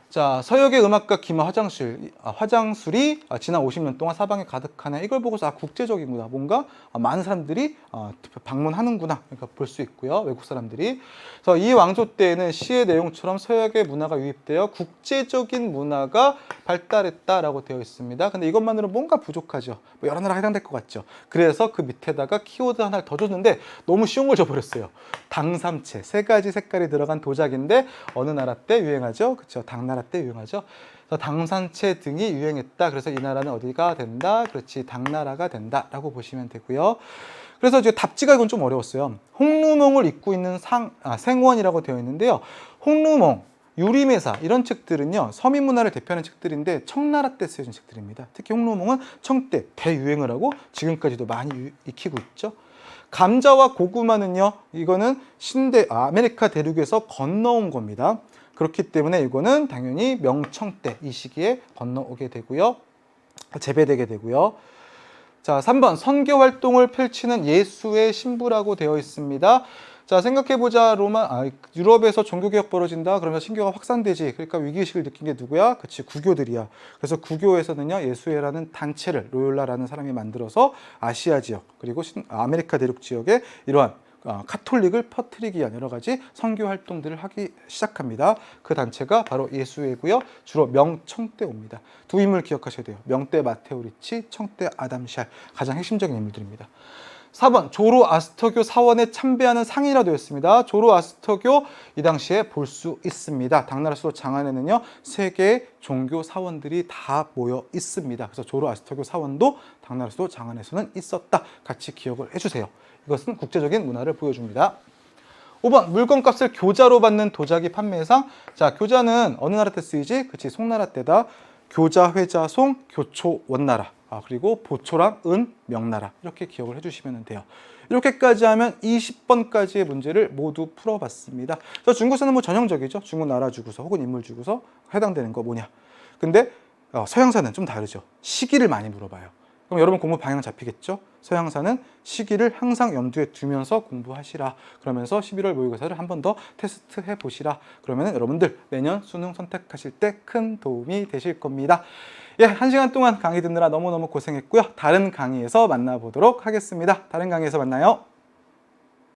자, 서역의 음악가 김하 화장술이 지난 50년 동안 사방에 가득하네. 이걸 보고서 국제적이구나. 뭔가 많은 사람들이 방문하는구나. 그러니까 볼 수 있고요. 외국 사람들이. 그래서 이 왕조 때에는 시의 내용처럼 서역의 문화가 유입되어 국제적인 문화가 발달했다라고 되어 있습니다. 근데 이것만으로 뭔가 부족하죠. 뭐 여러 나라가 해당될 것 같죠. 그래서 그 밑에다가 키워드 하나를 더 줬는데 너무 쉬운 걸 줘버렸어요. 당삼채, 3가지 색깔이 들어간 도자기인데 어느 나라 때 유행하죠? 그렇죠. 당나라 때 유행하죠. 그래서 당산채 등이 유행했다. 그래서 이 나라는 어디가 된다? 그렇지, 당나라가 된다라고 보시면 되고요. 그래서 이제 답지가 이건 좀 어려웠어요. 홍루몽을 입고 있는 생원이라고 되어 있는데요. 홍루몽, 유리매사 이런 책들은요, 서민 문화를 대표하는 책들인데 청나라 때 쓰여진 책들입니다. 특히 홍루몽은 청 때 대유행을 하고 지금까지도 많이 익히고 있죠. 감자와 고구마는요, 이거는 아메리카 대륙에서 건너온 겁니다. 그렇기 때문에 이거는 당연히 명청 때 이 시기에 건너오게 되고요. 재배되게 되고요. 자, 3번 선교 활동을 펼치는 예수의 신부라고 되어 있습니다. 자, 생각해보자. 유럽에서 종교개혁 벌어진다. 그러면 신교가 확산되지. 그러니까 위기의식을 느낀 게 누구야? 그치, 구교들이야. 그래서 구교에서는요, 예수회라는 단체를 로욜라라는 사람이 만들어서 아시아 지역 그리고 아메리카 대륙 지역에 이러한 카톨릭을 퍼뜨리기 위한 여러 가지 선교 활동들을 하기 시작합니다. 그 단체가 바로 예수회고요. 주로 명청 때 옵니다. 두 인물 기억하셔야 돼요. 명 때 마테오 리치, 청 때 아담 샬. 가장 핵심적인 인물들입니다. 4번 조로아스터교 사원에 참배하는 상이라 되어 있습니다. 조로아스터교 이 당시에 볼 수 있습니다. 당나라 수도 장안에는요, 3개의 종교 사원들이 다 모여 있습니다. 그래서 조로아스터교 사원도 당나라 수도 장안에서는 있었다. 같이 기억을 해주세요. 이것은 국제적인 문화를 보여줍니다. 5번 물건값을 교자로 받는 도자기 판매상. 자, 교자는 어느 나라 때 쓰이지? 그치, 송나라 때다. 교자, 회자, 송, 교초, 원나라. 그리고 보초랑 은, 명나라. 이렇게 기억을 해주시면 돼요. 이렇게까지 하면 20번까지의 문제를 모두 풀어봤습니다. 그래서 중국사는 뭐 전형적이죠. 중국 나라 주고서 혹은 인물 주고서 해당되는 거 뭐냐. 근데 서양사는 좀 다르죠. 시기를 많이 물어봐요. 그럼 여러분 공부 방향 잡히겠죠? 서양사는 시기를 항상 염두에 두면서 공부하시라. 그러면서 11월 모의고사를 한 번 더 테스트해 보시라. 그러면 여러분들 내년 수능 선택하실 때 큰 도움이 되실 겁니다. 예, 1시간 동안 강의 듣느라 너무너무 고생했고요. 다른 강의에서 만나보도록 하겠습니다. 다른 강의에서 만나요.